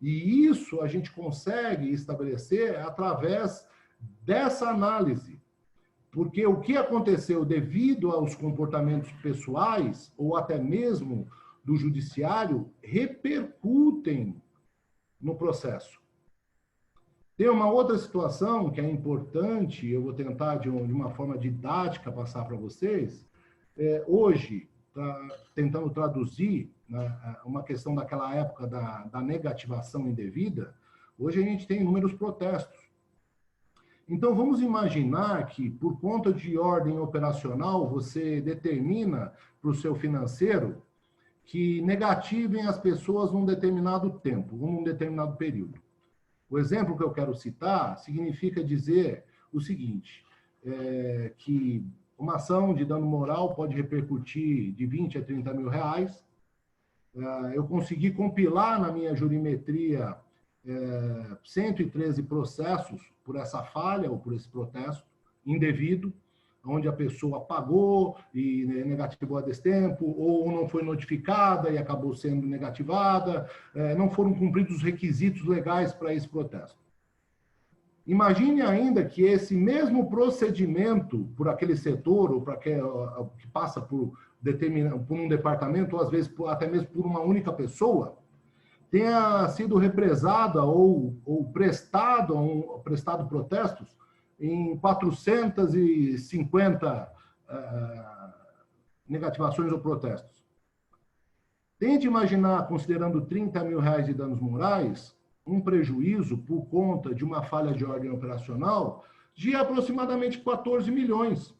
E isso a gente consegue estabelecer através dessa análise. Porque o que aconteceu devido aos comportamentos pessoais, ou até mesmo do judiciário, repercutem no processo. Tem uma outra situação que é importante, eu vou tentar de uma forma didática passar para vocês. Hoje, tentando traduzir, né, uma questão daquela época da negativação indevida, hoje a gente tem inúmeros protestos. Então, vamos imaginar que, por conta de ordem operacional, você determina para o seu financeiro que negativem as pessoas num determinado tempo, num determinado período. O exemplo que eu quero citar significa dizer o seguinte, que uma ação de dano moral pode repercutir de 20 a 30 mil reais. Eu consegui compilar na minha jurimetria 113 processos por essa falha ou por esse protesto indevido, onde a pessoa pagou e negativou a destempo, ou não foi notificada e acabou sendo negativada, não foram cumpridos os requisitos legais para esse protesto. Imagine ainda que esse mesmo procedimento por aquele setor, ou para que passa por um departamento, ou às vezes até mesmo por uma única pessoa, tenha sido represada ou prestado protestos em 450 negativações ou protestos. Tente imaginar, considerando 30 mil reais de danos morais, um prejuízo por conta de uma falha de ordem operacional de aproximadamente 14 milhões.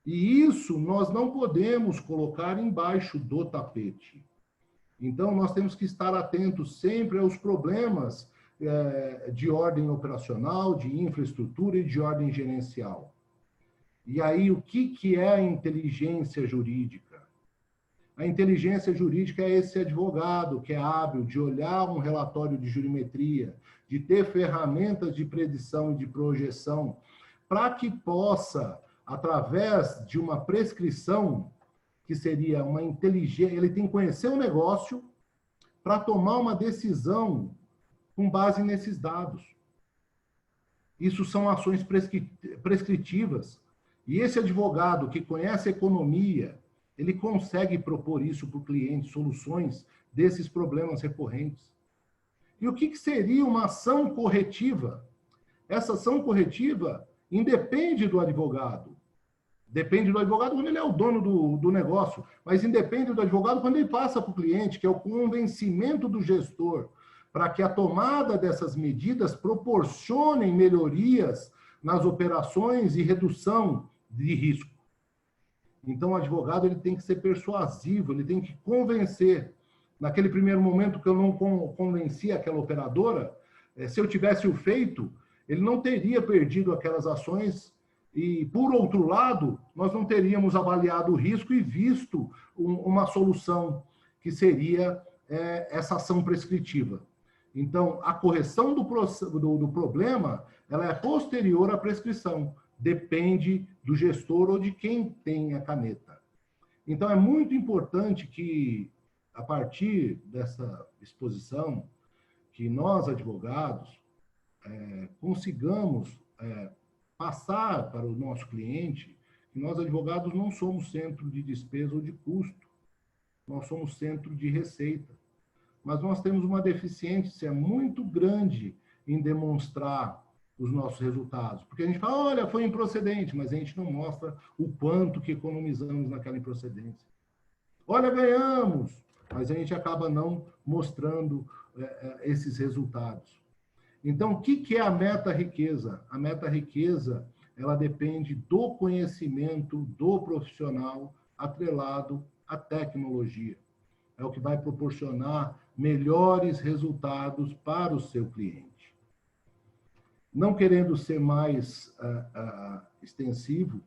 E isso nós não podemos colocar embaixo do tapete. Então, nós temos que estar atentos sempre aos problemas de ordem operacional, de infraestrutura e de ordem gerencial. E aí, o que é a inteligência jurídica? A inteligência jurídica é esse advogado que é hábil de olhar um relatório de jurimetria, de ter ferramentas de predição e de projeção, para que possa, através de uma prescrição, que seria uma inteligência, ele tem que conhecer o negócio para tomar uma decisão com base nesses dados. Isso são ações prescritivas. E esse advogado que conhece a economia, ele consegue propor isso para o cliente, soluções desses problemas recorrentes. E o que seria uma ação corretiva? Essa ação corretiva independe do advogado. Depende do advogado quando ele é o dono do negócio, mas independe do advogado quando ele passa para o cliente, que é o convencimento do gestor, para que a tomada dessas medidas proporcionem melhorias nas operações e redução de risco. Então, o advogado ele tem que ser persuasivo, ele tem que convencer. Naquele primeiro momento que eu não convenci aquela operadora, se eu tivesse o feito, ele não teria perdido aquelas ações e, por outro lado, nós não teríamos avaliado o risco e visto uma solução que seria essa ação prescritiva. Então, a correção do problema ela é posterior à prescrição. Depende do gestor ou de quem tem a caneta. Então, é muito importante que, a partir dessa exposição, que nós, advogados, consigamos passar para o nosso cliente que nós, advogados, não somos centro de despesa ou de custo, nós somos centro de receita. Mas nós temos uma deficiência muito grande em demonstrar os nossos resultados. Porque a gente fala, olha, foi improcedente, mas a gente não mostra o quanto que economizamos naquela improcedência. Olha, ganhamos, mas a gente acaba não mostrando esses resultados. Então, o que é a meta-riqueza? A meta-riqueza, ela depende do conhecimento do profissional atrelado à tecnologia. É o que vai proporcionar melhores resultados para o seu cliente. Não querendo ser mais extensivo,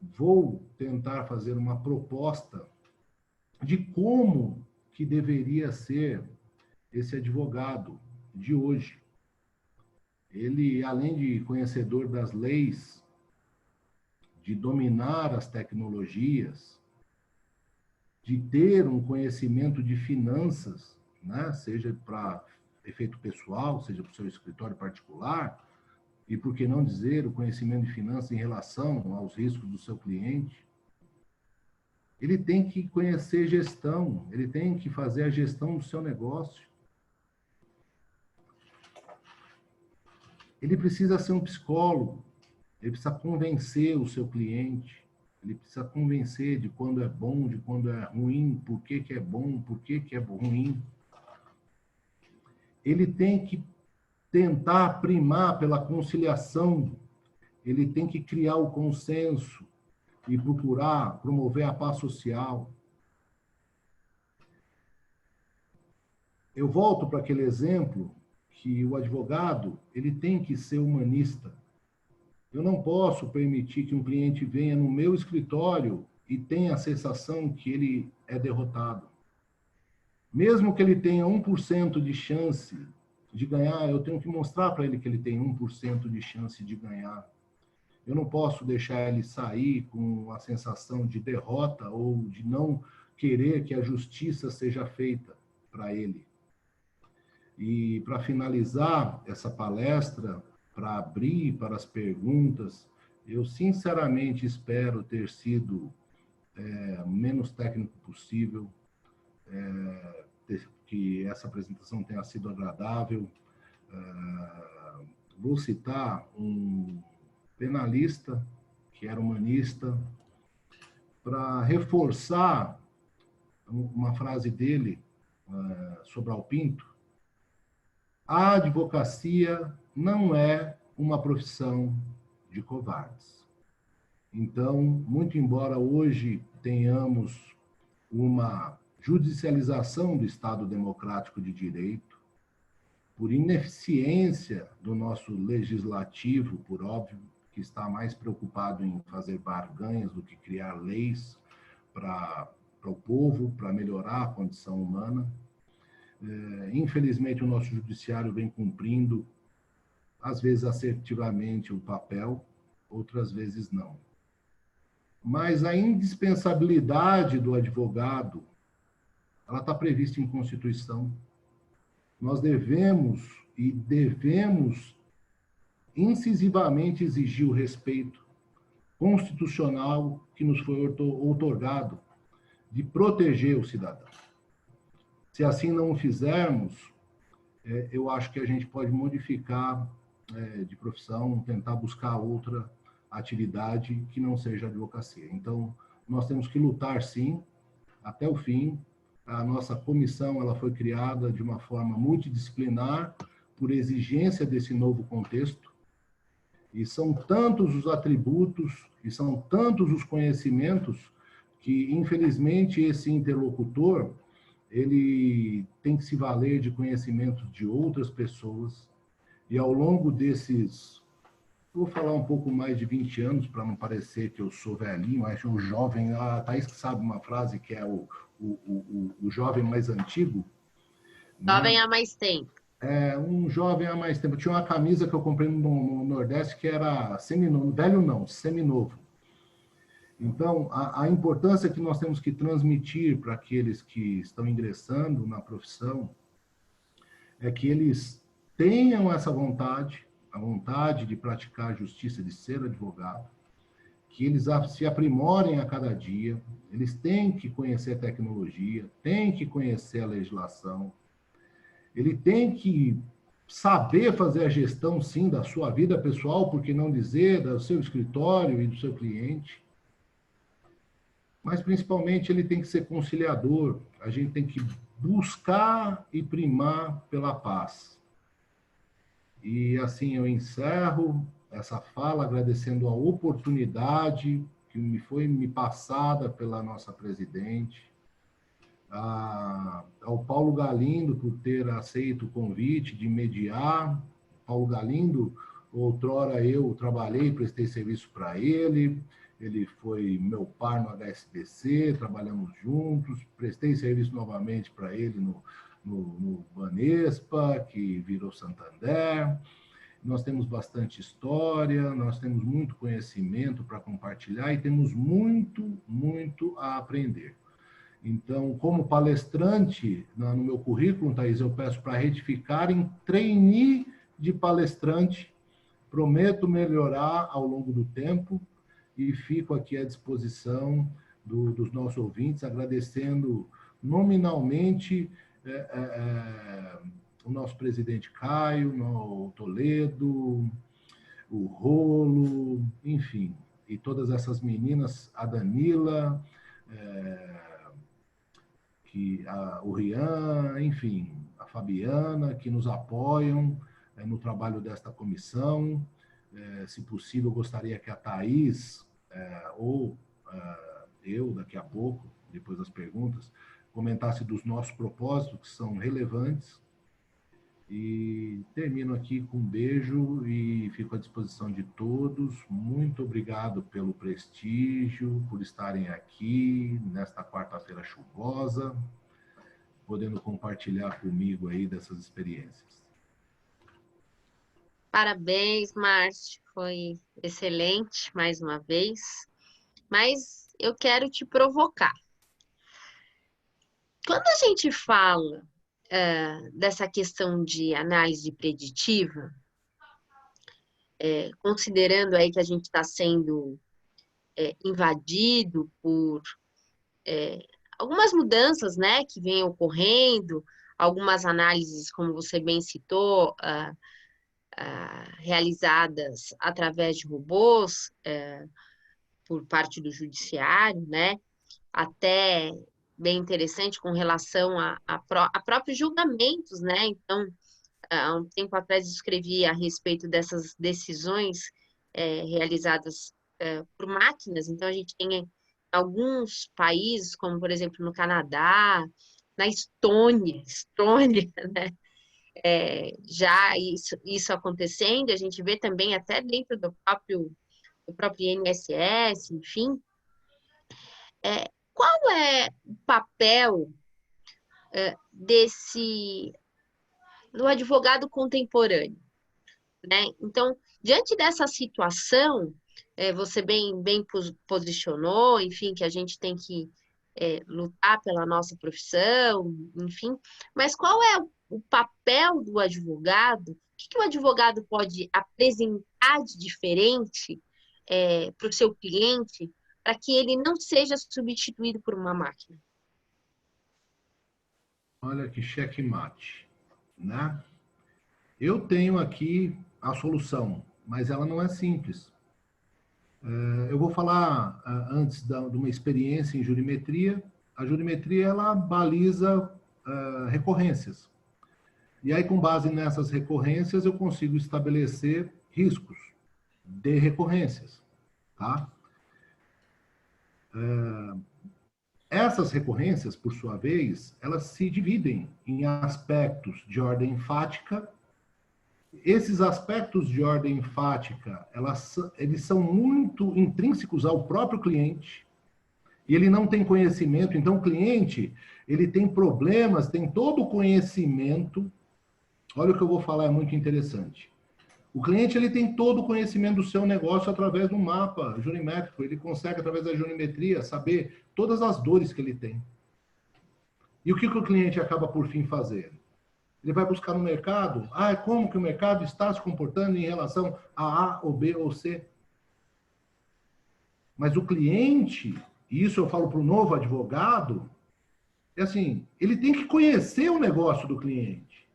vou tentar fazer uma proposta de como que deveria ser esse advogado de hoje. Ele, além de conhecedor das leis, de dominar as tecnologias, de ter um conhecimento de finanças, né? Seja para efeito pessoal, seja para o seu escritório particular, e por que não dizer o conhecimento de finanças em relação aos riscos do seu cliente. Ele tem que conhecer gestão, ele tem que fazer a gestão do seu negócio. Ele precisa ser um psicólogo, ele precisa convencer o seu cliente, ele precisa convencer de quando é bom, de quando é ruim, por que é bom, por que é ruim. Ele tem que tentar primar pela conciliação, ele tem que criar o consenso e procurar promover a paz social. Eu volto para aquele exemplo que o advogado ele tem que ser humanista. Eu não posso permitir que um cliente venha no meu escritório e tenha a sensação que ele é derrotado. Mesmo que ele tenha 1% de chance de ganhar, eu tenho que mostrar para ele que ele tem 1% de chance de ganhar. Eu não posso deixar ele sair com a sensação de derrota ou de não querer que a justiça seja feita para ele. E para finalizar essa palestra, para abrir para as perguntas, eu sinceramente espero ter sido o menos técnico possível, que essa apresentação tenha sido agradável. Vou citar um penalista, que era humanista, para reforçar uma frase dele sobre Alpinto. A advocacia não é uma profissão de covardes. Então, muito embora hoje tenhamos uma judicialização do Estado Democrático de Direito, por ineficiência do nosso legislativo, por óbvio, que está mais preocupado em fazer barganhas do que criar leis para o povo, para melhorar a condição humana. Infelizmente, o nosso judiciário vem cumprindo, às vezes assertivamente, o papel, outras vezes não. Mas a indispensabilidade do advogado, ela está prevista em Constituição. Nós devemos incisivamente exigir o respeito constitucional que nos foi outorgado de proteger o cidadão. Se assim não o fizermos, eu acho que a gente pode modificar de profissão, tentar buscar outra atividade que não seja a advocacia. Então, nós temos que lutar, sim, até o fim. A nossa comissão ela foi criada de uma forma multidisciplinar, por exigência desse novo contexto, e são tantos os atributos, e são tantos os conhecimentos, que, infelizmente, esse interlocutor, ele tem que se valer de conhecimentos de outras pessoas, e ao longo desses, vou falar um pouco mais de 20 anos, para não parecer que eu sou velhinho, mas um jovem, a Thaís que sabe uma frase que é o jovem mais antigo. Jovem há mais tempo. Um jovem há mais tempo. Tinha uma camisa que eu comprei no Nordeste que era seminovo, velho não, seminovo. Então, a importância que nós temos que transmitir para aqueles que estão ingressando na profissão é que eles tenham essa vontade, a vontade de praticar a justiça, de ser advogado, que eles se aprimorem a cada dia, eles têm que conhecer a tecnologia, têm que conhecer a legislação, ele tem que saber fazer a gestão, sim, da sua vida pessoal, por que não dizer, do seu escritório e do seu cliente. Mas, principalmente, ele tem que ser conciliador. A gente tem que buscar e primar pela paz. E, assim, eu encerro essa fala agradecendo a oportunidade que me foi passada pela nossa presidente, ao Paulo Galindo por ter aceito o convite de mediar. Paulo Galindo, outrora eu trabalhei, prestei serviço para ele foi meu par no HSBC, trabalhamos juntos, prestei serviço novamente para ele no Banespa, que virou Santander. Nós temos bastante história, nós temos muito conhecimento para compartilhar e temos muito, muito a aprender. Então, como palestrante, no meu currículo, Thaís, eu peço para retificarem trainee de palestrante. Prometo melhorar ao longo do tempo e fico aqui à disposição dos nossos ouvintes, agradecendo nominalmente o nosso presidente Caio, o Toledo, o Rolo, enfim, e todas essas meninas, a Danila, o Rian, enfim, a Fabiana, que nos apoiam no trabalho desta comissão. Se possível, eu gostaria que a Thaís, ou eu, daqui a pouco, depois das perguntas, comentasse dos nossos propósitos, que são relevantes. E termino aqui com um beijo e fico à disposição de todos. Muito obrigado pelo prestígio, por estarem aqui nesta quarta-feira chuvosa, podendo compartilhar comigo aí dessas experiências. Parabéns, Márcio. Foi excelente, mais uma vez. Mas eu quero te provocar. Quando a gente fala dessa questão de análise preditiva, considerando aí que a gente está sendo invadido por algumas mudanças, né, que vêm ocorrendo, algumas análises, como você bem citou, realizadas através de robôs por parte do judiciário, né, até bem interessante com relação a próprios julgamentos, né, então, há um tempo atrás eu escrevi a respeito dessas decisões realizadas por máquinas, então a gente tem alguns países, como por exemplo no Canadá, na Estônia, né, já isso acontecendo, a gente vê também até dentro do próprio INSS, enfim. Qual é o papel do advogado contemporâneo, né? Então, diante dessa situação, você bem posicionou, enfim, que a gente tem que lutar pela nossa profissão, enfim, mas qual é o papel do advogado, o que o advogado pode apresentar de diferente para o seu cliente, para que ele não seja substituído por uma máquina? Olha que checkmate, né? Eu tenho aqui a solução, mas ela não é simples. Eu vou falar antes de uma experiência em jurimetria. A jurimetria, ela baliza recorrências. E aí, com base nessas recorrências, eu consigo estabelecer riscos de recorrências, tá? Essas recorrências, por sua vez, elas se dividem em aspectos de ordem enfática. Esses aspectos de ordem enfática, eles são muito intrínsecos ao próprio cliente, e ele não tem conhecimento. Então, o cliente, ele tem problemas, tem todo o conhecimento. Olha o que eu vou falar, é muito interessante. O cliente, ele tem todo o conhecimento do seu negócio através do mapa jurimétrico. Ele consegue, através da jurimetria, saber todas as dores que ele tem. E o que o cliente acaba, por fim, fazendo? Ele vai buscar no mercado, como que o mercado está se comportando em relação a A, ou B, ou C. Mas o cliente, e isso eu falo para o novo advogado, é assim, ele tem que conhecer o negócio do cliente.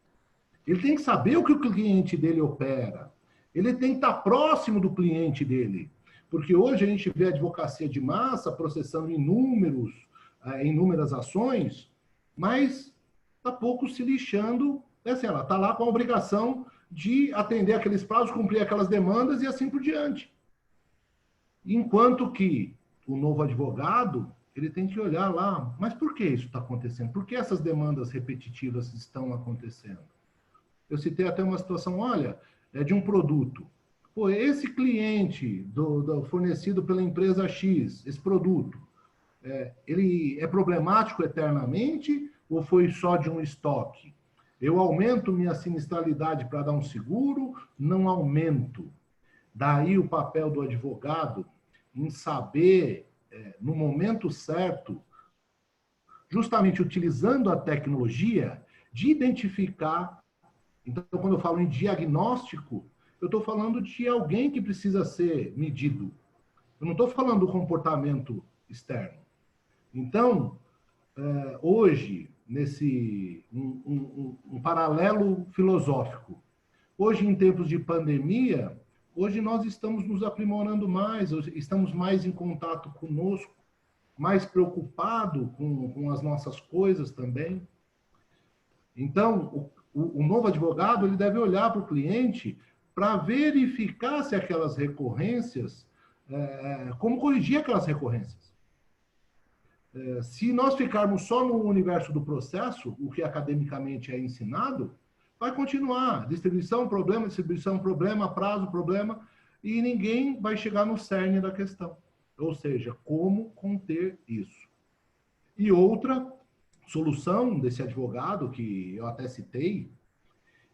Ele tem que saber o que o cliente dele opera. Ele tem que estar próximo do cliente dele. Porque hoje a gente vê a advocacia de massa processando inúmeras ações, mas está pouco se lixando. Assim, ela está lá com a obrigação de atender aqueles prazos, cumprir aquelas demandas e assim por diante. Enquanto que o novo advogado, ele tem que olhar lá, mas por que isso está acontecendo? Por que essas demandas repetitivas estão acontecendo? Eu citei até uma situação, olha, é de um produto. Pô, esse cliente fornecido pela empresa X, esse produto, ele é problemático eternamente ou foi só de um estoque? Eu aumento minha sinistralidade para dar um seguro? Não aumento. Daí o papel do advogado em saber, no momento certo, justamente utilizando a tecnologia, de identificar. Então, quando eu falo em diagnóstico, eu estou falando de alguém que precisa ser medido. Eu não estou falando do comportamento externo. Então, hoje, nesse um paralelo filosófico, hoje, em tempos de pandemia, hoje nós estamos nos aprimorando mais, estamos mais em contato conosco, mais preocupado com as nossas coisas também. Então, o novo advogado, ele deve olhar para o cliente para verificar se aquelas recorrências, como corrigir aquelas recorrências. Se nós ficarmos só no universo do processo, o que academicamente é ensinado, vai continuar. Distribuição, problema, prazo, problema, e ninguém vai chegar no cerne da questão. Ou seja, como conter isso. E outra solução desse advogado, que eu até citei,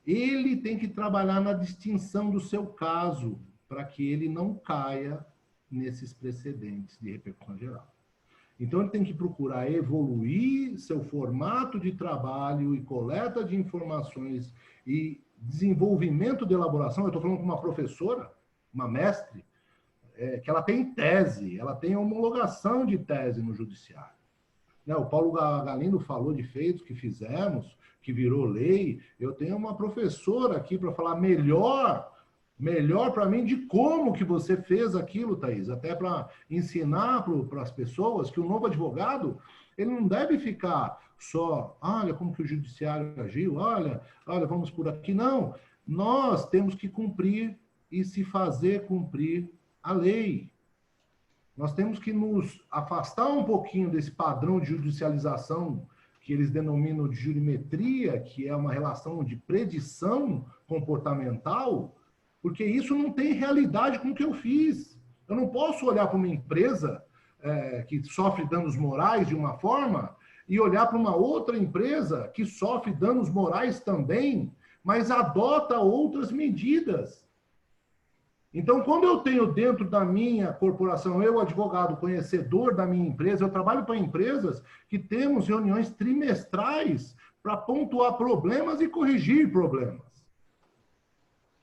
ele tem que trabalhar na distinção do seu caso, para que ele não caia nesses precedentes de repercussão geral. Então, ele tem que procurar evoluir seu formato de trabalho e coleta de informações e desenvolvimento de elaboração. Eu estou falando com uma professora, uma mestre, que ela tem tese, ela tem homologação de tese no judiciário. O Paulo Galindo falou de feitos que fizemos, que virou lei. Eu tenho uma professora aqui para falar melhor para mim de como que você fez aquilo, Thaís, até para ensinar para as pessoas que o novo advogado, ele não deve ficar só, olha como que o judiciário agiu, olha, vamos por aqui. Não, nós temos que cumprir e se fazer cumprir a lei. Nós temos que nos afastar um pouquinho desse padrão de judicialização que eles denominam de jurimetria, que é uma relação de predição comportamental, porque isso não tem realidade com o que eu fiz. Eu não posso olhar para uma empresa que sofre danos morais de uma forma e olhar para uma outra empresa que sofre danos morais também, mas adota outras medidas. Então, quando eu tenho dentro da minha corporação, eu, advogado, conhecedor da minha empresa, eu trabalho para empresas que temos reuniões trimestrais para pontuar problemas e corrigir problemas.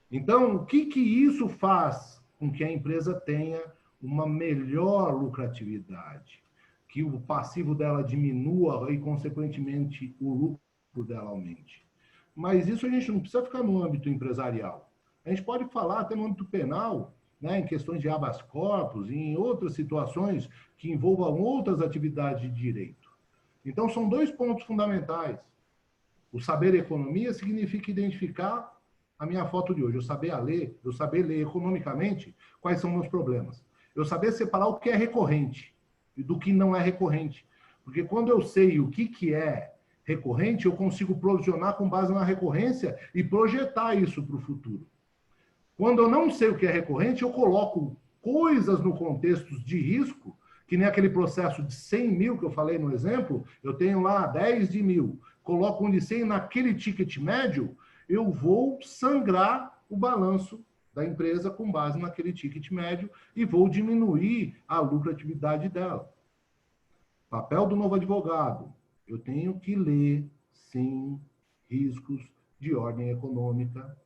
Então, o que isso faz com que a empresa tenha uma melhor lucratividade, que o passivo dela diminua e, consequentemente, o lucro dela aumente? Mas isso a gente não precisa ficar no âmbito empresarial. A gente pode falar até no âmbito penal, né, em questões de habeas corpus, em outras situações que envolvam outras atividades de direito. Então, são dois pontos fundamentais. O saber economia significa identificar a minha foto de hoje, eu saber ler economicamente quais são meus problemas. Eu saber separar o que é recorrente e do que não é recorrente. Porque quando eu sei o que é recorrente, eu consigo provisionar com base na recorrência e projetar isso para o futuro. Quando eu não sei o que é recorrente, eu coloco coisas no contexto de risco, que nem aquele processo de 100 mil que eu falei no exemplo, eu tenho lá 10 de 1.000, coloco um de 100 naquele ticket médio, eu vou sangrar o balanço da empresa com base naquele ticket médio e vou diminuir a lucratividade dela. Papel do novo advogado. Eu tenho que ler, sim, riscos de ordem econômica.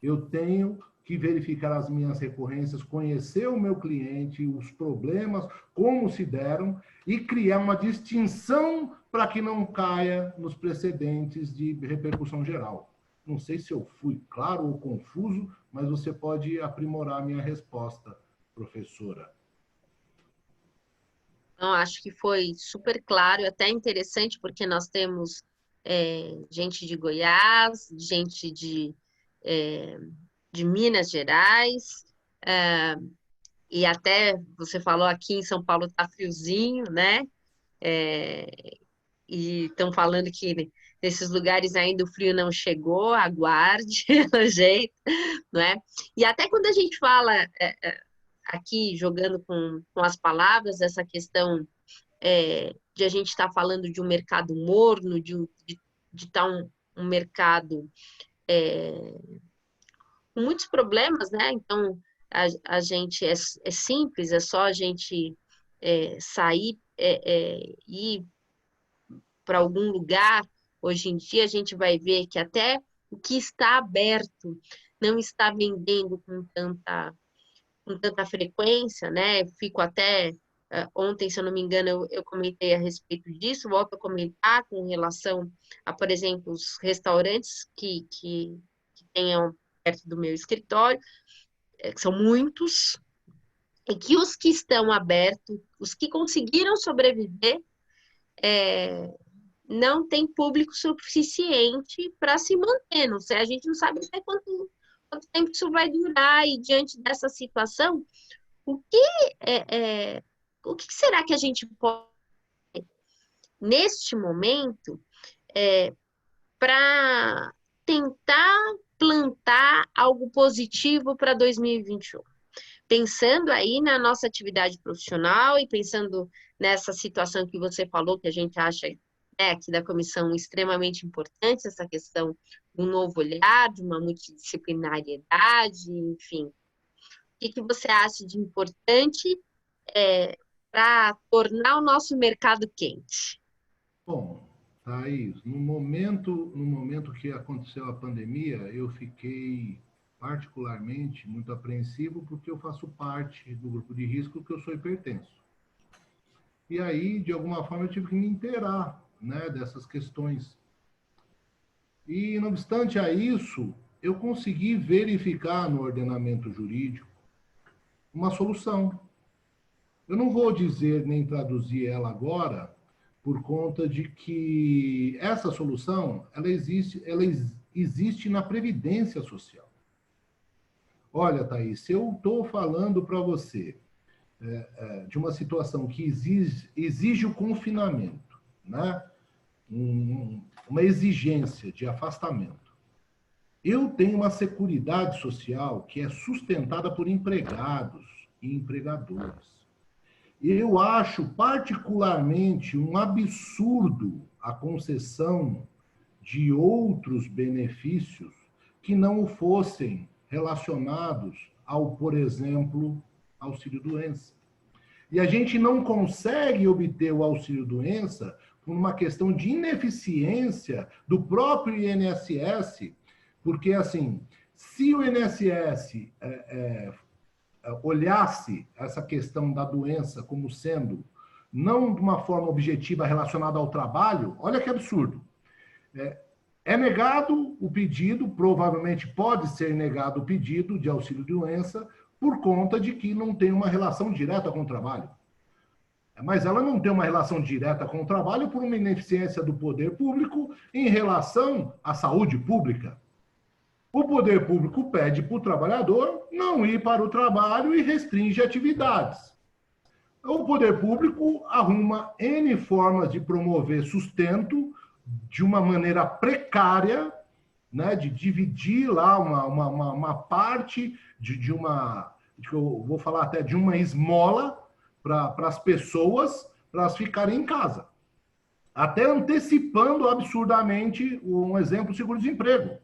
Eu tenho que verificar as minhas recorrências, conhecer o meu cliente, os problemas, como se deram, e criar uma distinção para que não caia nos precedentes de repercussão geral. Não sei se eu fui claro ou confuso, mas você pode aprimorar a minha resposta, professora. Não, acho que foi super claro e até interessante, porque nós temos gente de Goiás, gente de Minas Gerais, e até você falou aqui em São Paulo tá friozinho, né? E estão falando que nesses lugares ainda o frio não chegou, aguarde, pelo jeito, não é? E até quando a gente fala aqui, jogando com as palavras, essa questão de a gente estar falando de um mercado morno, de estar um mercado com muitos problemas, né? Então, a gente é simples, é só a gente sair e ir para algum lugar. Hoje em dia, a gente vai ver que até o que está aberto não está vendendo com tanta frequência, né? Fico até... Ontem, se eu não me engano, eu comentei a respeito disso, volto a comentar com relação a, por exemplo, os restaurantes que tenham perto do meu escritório, que são muitos, e que os que estão abertos, os que conseguiram sobreviver, não tem público suficiente para se manter. Não sei, a gente não sabe até quanto tempo isso vai durar, e diante dessa situação, o que será que a gente pode, neste momento, para tentar plantar algo positivo para 2021? Pensando aí na nossa atividade profissional e pensando nessa situação que você falou, que a gente acha aqui da comissão extremamente importante, essa questão do novo olhar, de uma multidisciplinariedade, enfim. O que você acha de importante para tornar o nosso mercado quente? Bom, Thaís, no momento que aconteceu a pandemia, eu fiquei particularmente muito apreensivo porque eu faço parte do grupo de risco, que eu sou hipertenso. E aí, de alguma forma, eu tive que me inteirar, né, dessas questões. E, não obstante a isso, eu consegui verificar no ordenamento jurídico uma solução. Eu não vou dizer nem traduzir ela agora, por conta de que essa solução ela existe na Previdência Social. Olha, Thaís, se eu estou falando para você de uma situação que exige o confinamento, né? Uma exigência de afastamento, eu tenho uma seguridade social que é sustentada por empregados e empregadores. Eu acho particularmente um absurdo a concessão de outros benefícios que não fossem relacionados ao, por exemplo, auxílio-doença. E a gente não consegue obter o auxílio-doença por uma questão de ineficiência do próprio INSS, porque, assim, se o INSS olhasse essa questão da doença como sendo não de uma forma objetiva relacionada ao trabalho, olha que absurdo. É negado o pedido, provavelmente pode ser negado o pedido de auxílio-doença por conta de que não tem uma relação direta com o trabalho. Mas ela não tem uma relação direta com o trabalho por uma ineficiência do poder público em relação à saúde pública. O poder público pede para o trabalhador não ir para o trabalho e restringe atividades. O poder público arruma N formas de promover sustento de uma maneira precária, né, de dividir lá uma parte de uma, eu vou falar até de uma esmola para as pessoas, para elas ficarem em casa. Até antecipando absurdamente um exemplo, seguro-desemprego.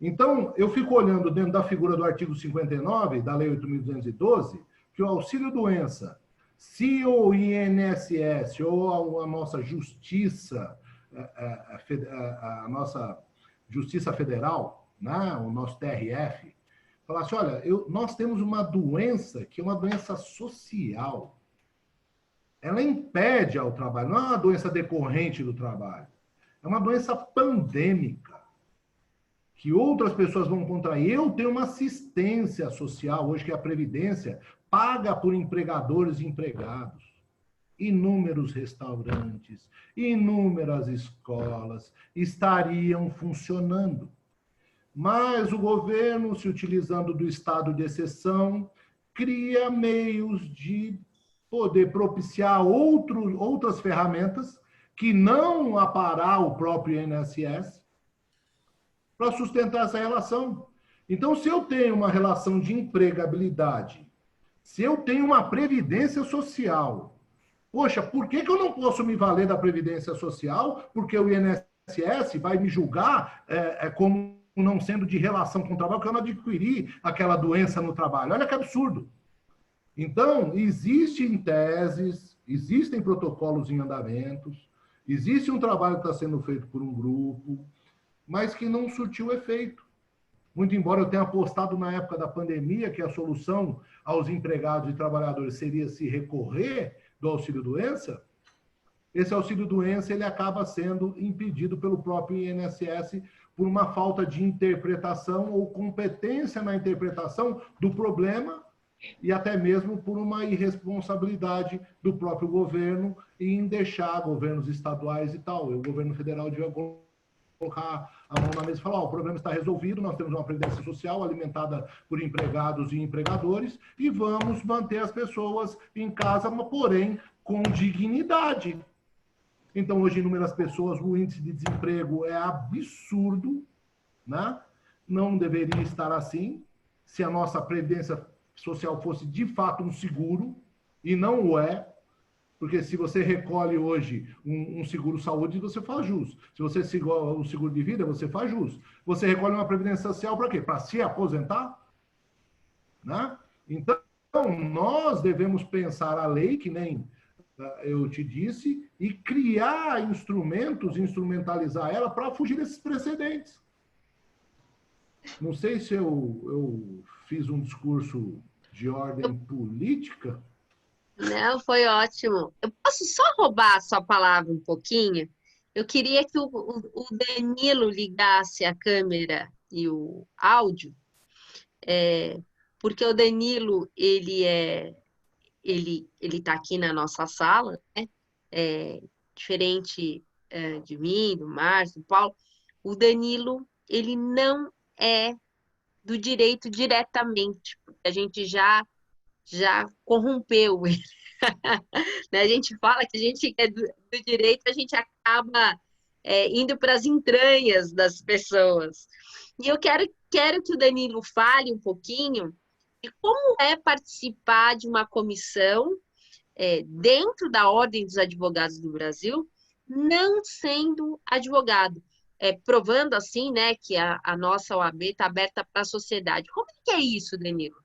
Então, eu fico olhando dentro da figura do artigo 59 da Lei 8.212, que o auxílio-doença, se o INSS ou a nossa justiça, a nossa Justiça Federal, né, o nosso TRF, falasse, olha, nós temos uma doença que é uma doença social. Ela impede ao trabalho, não é uma doença decorrente do trabalho, é uma doença pandêmica, que outras pessoas vão contrair. Eu tenho uma assistência social hoje, que é a Previdência, paga por empregadores e empregados. Inúmeros restaurantes, inúmeras escolas estariam funcionando. Mas o governo, se utilizando do estado de exceção, cria meios de poder propiciar outras ferramentas que não aparar o próprio INSS para sustentar essa relação. Então, se eu tenho uma relação de empregabilidade, se eu tenho uma previdência social, poxa, por que eu não posso me valer da previdência social? Porque o INSS vai me julgar como não sendo de relação com o trabalho, porque eu não adquiri aquela doença no trabalho. Olha que absurdo. Então, existem teses, existem protocolos em andamentos, existe um trabalho que está sendo feito por um grupo, mas que não surtiu efeito. Muito embora eu tenha apostado na época da pandemia que a solução aos empregados e trabalhadores seria se recorrer do auxílio-doença, esse auxílio-doença ele acaba sendo impedido pelo próprio INSS por uma falta de interpretação ou competência na interpretação do problema e até mesmo por uma irresponsabilidade do próprio governo em deixar governos estaduais e tal. O governo federal devia colocar a mão na mesa e falar, o problema está resolvido, nós temos uma previdência social alimentada por empregados e empregadores e vamos manter as pessoas em casa, porém com dignidade. Então, hoje, inúmeras pessoas, o índice de desemprego é absurdo, né? Não deveria estar assim. Se a nossa previdência social fosse, de fato, um seguro, e não o é, porque se você recolhe hoje um seguro-saúde, você faz jus. Se você segura um seguro de vida, você faz jus. Você recolhe uma previdência social para quê? Para se aposentar? Né? Então, nós devemos pensar a lei, que nem eu te disse, e criar instrumentos, instrumentalizar ela para fugir desses precedentes. Não sei se eu fiz um discurso de ordem política. Não, foi ótimo. Eu posso só roubar a sua palavra um pouquinho? Eu queria que o Danilo ligasse a câmera e o áudio, porque o Danilo, ele está aqui na nossa sala, né? Diferente de mim, do Márcio, do Paulo, o Danilo, ele não é do direito diretamente, porque a gente já corrompeu ele. A gente fala que a gente é do direito, a gente acaba indo para as entranhas das pessoas. E eu quero que o Danilo fale um pouquinho de como é participar de uma comissão dentro da Ordem dos Advogados do Brasil, não sendo advogado, provando assim, né, que a nossa OAB está aberta para a sociedade. Como é que é isso, Danilo?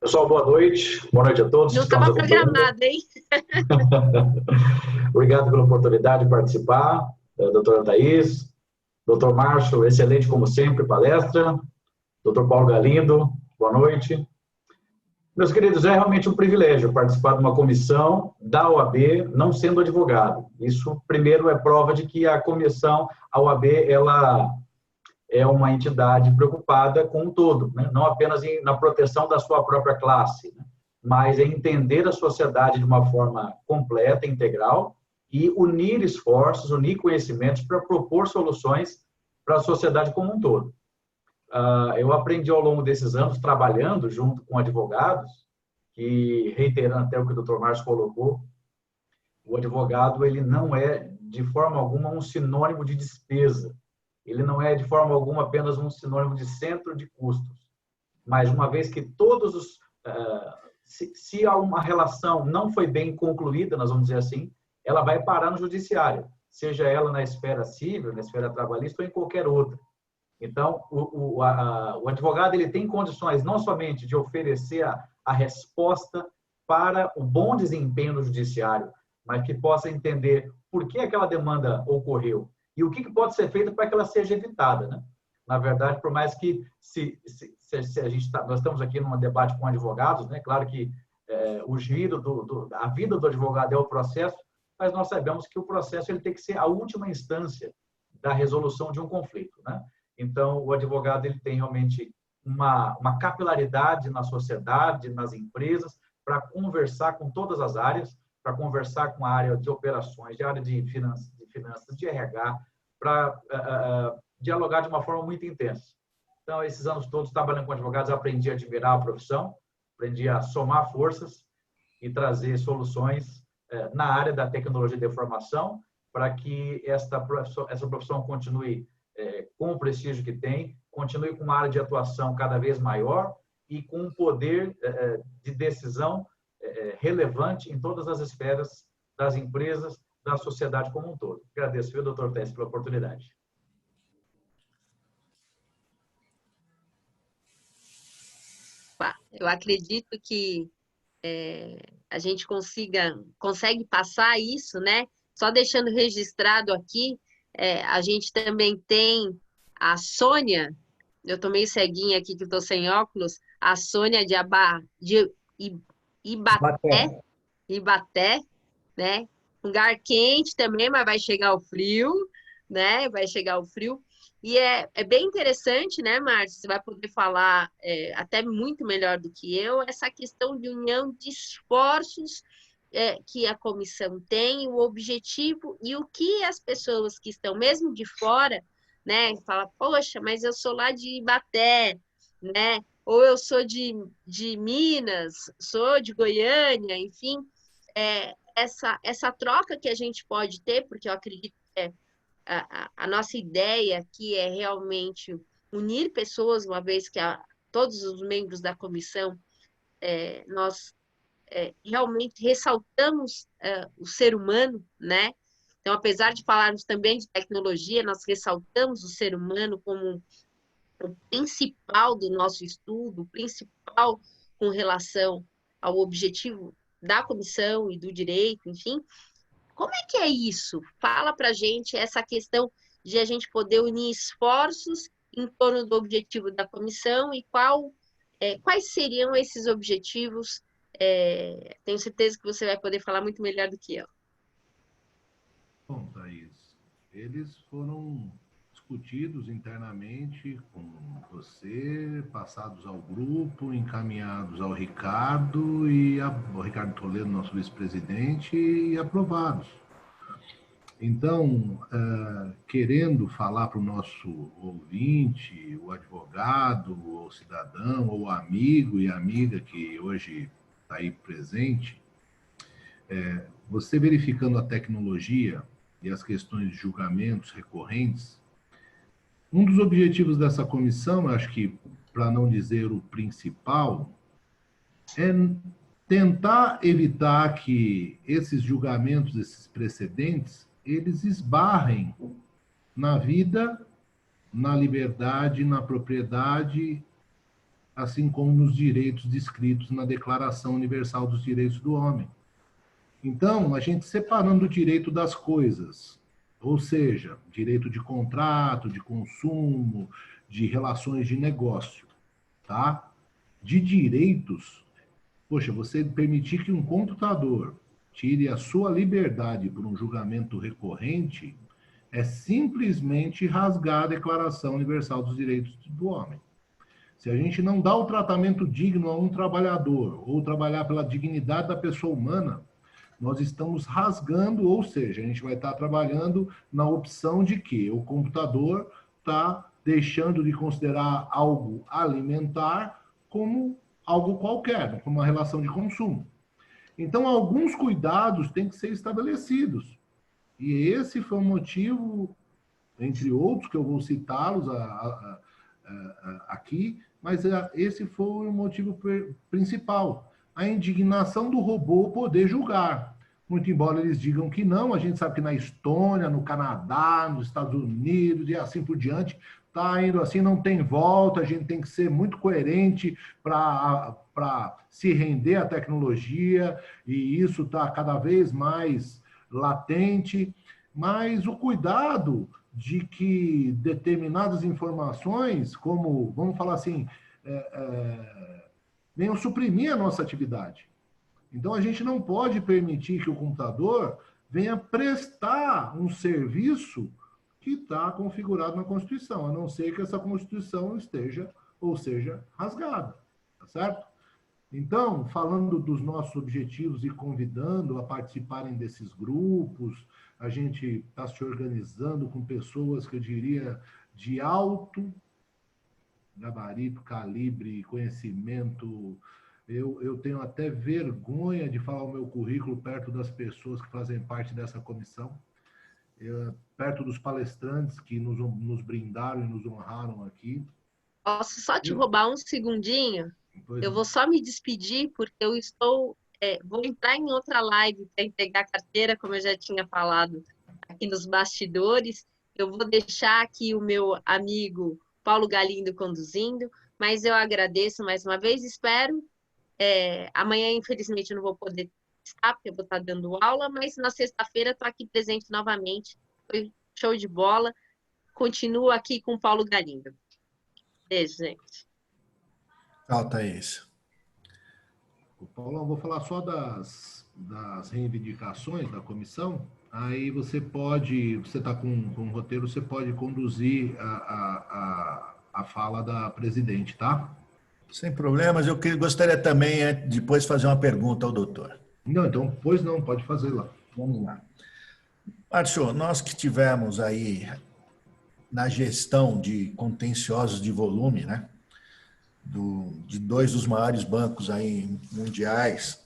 Pessoal, boa noite. Boa noite a todos. Não estava programado, hein? Obrigado pela oportunidade de participar, doutora Thaís, doutor Márcio, excelente como sempre, palestra, doutor Paulo Galindo, boa noite. Meus queridos, é realmente um privilégio participar de uma comissão da OAB, não sendo advogado. Isso, primeiro, é prova de que a comissão, a OAB, ela é uma entidade preocupada com o todo, né? Não apenas na proteção da sua própria classe, né? Mas em entender a sociedade de uma forma completa, integral, e unir esforços, unir conhecimentos para propor soluções para a sociedade como um todo. Eu aprendi ao longo desses anos, trabalhando junto com advogados, que, reiterando até o que o Dr. Márcio colocou, o advogado ele não é, de forma alguma, um sinônimo de despesa. Ele não é, de forma alguma, apenas um sinônimo de centro de custos. Mas, uma vez que todos os... se uma relação não foi bem concluída, nós vamos dizer assim, ela vai parar no judiciário, seja ela na esfera civil, na esfera trabalhista ou em qualquer outra. Então, o advogado ele tem condições não somente de oferecer a resposta para o bom desempenho no judiciário, mas que possa entender por que aquela demanda ocorreu e o que pode ser feito para que ela seja evitada, né? Na verdade, por mais que nós estamos aqui num debate com advogados, né? Claro que o giro a vida do advogado é o processo, mas nós sabemos que o processo ele tem que ser a última instância da resolução de um conflito, né? Então, o advogado ele tem realmente uma capilaridade na sociedade, nas empresas, para conversar com todas as áreas, para conversar com a área de operações, de área de finanças, de RH, para dialogar de uma forma muito intensa. Então, esses anos todos trabalhando com advogados, aprendi a admirar a profissão, aprendi a somar forças e trazer soluções na área da tecnologia de informação, para que essa profissão continue com o prestígio que tem, continue com uma área de atuação cada vez maior e com um poder de decisão relevante em todas as esferas das empresas, da sociedade como um todo. Agradeço, viu, doutor Tess, pela oportunidade. Eu acredito que a gente consegue passar isso, né? Só deixando registrado aqui, a gente também tem a Sônia, eu tô meio ceguinha aqui que eu tô sem óculos, a Sônia de Ibaté, né? Um lugar quente também, mas vai chegar o frio, né? Vai chegar o frio. E é bem interessante, né, Márcio? Você vai poder falar até muito melhor do que eu, essa questão de união de esforços que a comissão tem, o objetivo e o que as pessoas que estão mesmo de fora, né, falam, poxa, mas eu sou lá de Ibaté, né? Ou eu sou de Minas, sou de Goiânia, enfim, essa troca que a gente pode ter, porque eu acredito que a nossa ideia aqui é realmente unir pessoas, uma vez que todos os membros da comissão, nós realmente ressaltamos o ser humano, né? Então, apesar de falarmos também de tecnologia, nós ressaltamos o ser humano como o principal do nosso estudo, o principal com relação ao objetivo da comissão e do direito, enfim. Como é que é isso? Fala para a gente essa questão de a gente poder unir esforços em torno do objetivo da comissão e quais seriam esses objetivos. Tenho certeza que você vai poder falar muito melhor do que eu. Bom, Thaís, eles foram discutidos internamente com você, passados ao grupo, encaminhados ao Ricardo ao Ricardo Toledo, nosso vice-presidente, e aprovados. Então, querendo falar para o nosso ouvinte, o advogado, o cidadão, ou amigo e amiga que hoje está aí presente, você verificando a tecnologia e as questões de julgamentos recorrentes, um dos objetivos dessa comissão, acho que, para não dizer o principal, é tentar evitar que esses julgamentos, esses precedentes, eles esbarrem na vida, na liberdade, na propriedade assim como nos direitos descritos na Declaração Universal dos Direitos do Homem. Então, a gente separando o direito das coisas, ou seja, direito de contrato, de consumo, de relações de negócio, tá? De direitos, poxa, você permitir que um computador tire a sua liberdade por um julgamento recorrente é simplesmente rasgar a Declaração Universal dos Direitos do Homem. Se a gente não dá o tratamento digno a um trabalhador, ou trabalhar pela dignidade da pessoa humana, nós estamos rasgando, ou seja, a gente vai estar trabalhando na opção de que o computador está deixando de considerar algo alimentar como algo qualquer, como uma relação de consumo. Então, alguns cuidados têm que ser estabelecidos. E esse foi o motivo, entre outros, que eu vou citá-los aqui, mas esse foi o motivo principal. A indignação do robô poder julgar. Muito embora eles digam que não, a gente sabe que na Estônia, no Canadá, nos Estados Unidos e assim por diante, está indo assim, não tem volta, a gente tem que ser muito coerente para se render à tecnologia, e isso está cada vez mais latente, mas o cuidado de que determinadas informações, como, vamos falar assim, venham suprimir a nossa atividade. Então, a gente não pode permitir que o computador venha prestar um serviço que está configurado na Constituição, a não ser que essa Constituição esteja, ou seja, rasgada, tá certo? Então, falando dos nossos objetivos e convidando a participarem desses grupos, a gente está se organizando com pessoas que eu diria de alto gabarito, calibre, conhecimento. Eu tenho até vergonha de falar o meu currículo perto das pessoas que fazem parte dessa comissão, perto dos palestrantes que nos brindaram e nos honraram aqui. Posso só te roubar um segundinho? Eu vou só me despedir, porque eu vou entrar em outra live para entregar a carteira, como eu já tinha falado aqui nos bastidores. Eu vou deixar aqui o meu amigo Paulo Galindo conduzindo, mas eu agradeço mais uma vez, espero. Amanhã, infelizmente, eu não vou poder estar, porque eu vou estar dando aula, mas na sexta-feira estou aqui presente novamente. Foi show de bola. Continuo aqui com o Paulo Galindo. Beijo, gente. Tchau, Thaís. Paulo, eu vou falar só das reivindicações da comissão. Aí você está com o roteiro, você pode conduzir a fala da presidente, tá? Sem problemas, eu gostaria também depois fazer uma pergunta ao doutor. Não, então, pois não, pode fazer lá. Vamos lá. Márcio, nós que tivemos aí na gestão de contenciosos de volume, né, de dois dos maiores bancos aí mundiais,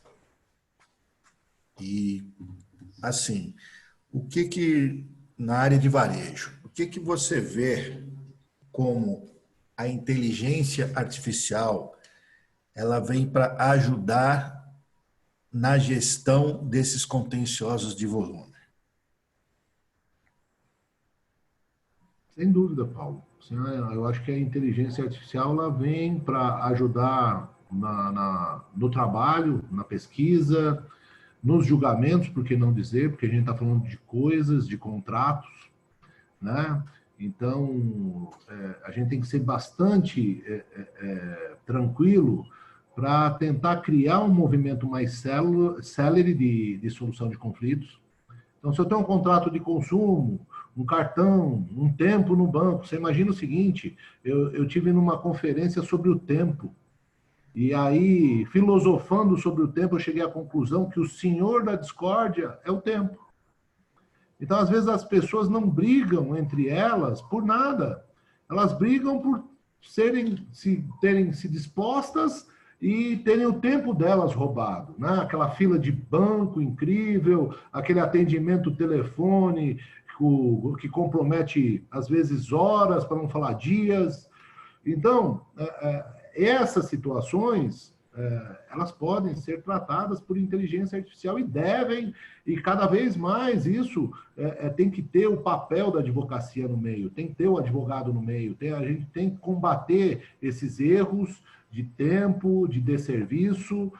e assim, o que na área de varejo, o que você vê como a inteligência artificial ela vem para ajudar na gestão desses contenciosos de volume? Sem dúvida, Paulo. Eu acho que a inteligência artificial ela vem para ajudar no trabalho, na pesquisa, nos julgamentos, por que não dizer, porque a gente está falando de coisas, de contratos, né? Então, a gente tem que ser bastante tranquilo para tentar criar um movimento mais célere de solução de conflitos. Então, se eu tenho um contrato de consumo, um cartão, um tempo no banco, você imagina o seguinte, eu tive numa conferência sobre o tempo, e aí, filosofando sobre o tempo, eu cheguei à conclusão que o senhor da discórdia é o tempo. Então, às vezes, as pessoas não brigam entre elas por nada. Elas brigam por terem se dispostas e terem o tempo delas roubado, né? Aquela fila de banco incrível, aquele atendimento telefone que compromete, às vezes, horas, para não falar dias. Então, essas situações, elas podem ser tratadas por inteligência artificial e devem, e cada vez mais isso tem que ter o papel da advocacia no meio, tem que ter o advogado no meio, a gente tem que combater esses erros de tempo, de desserviço,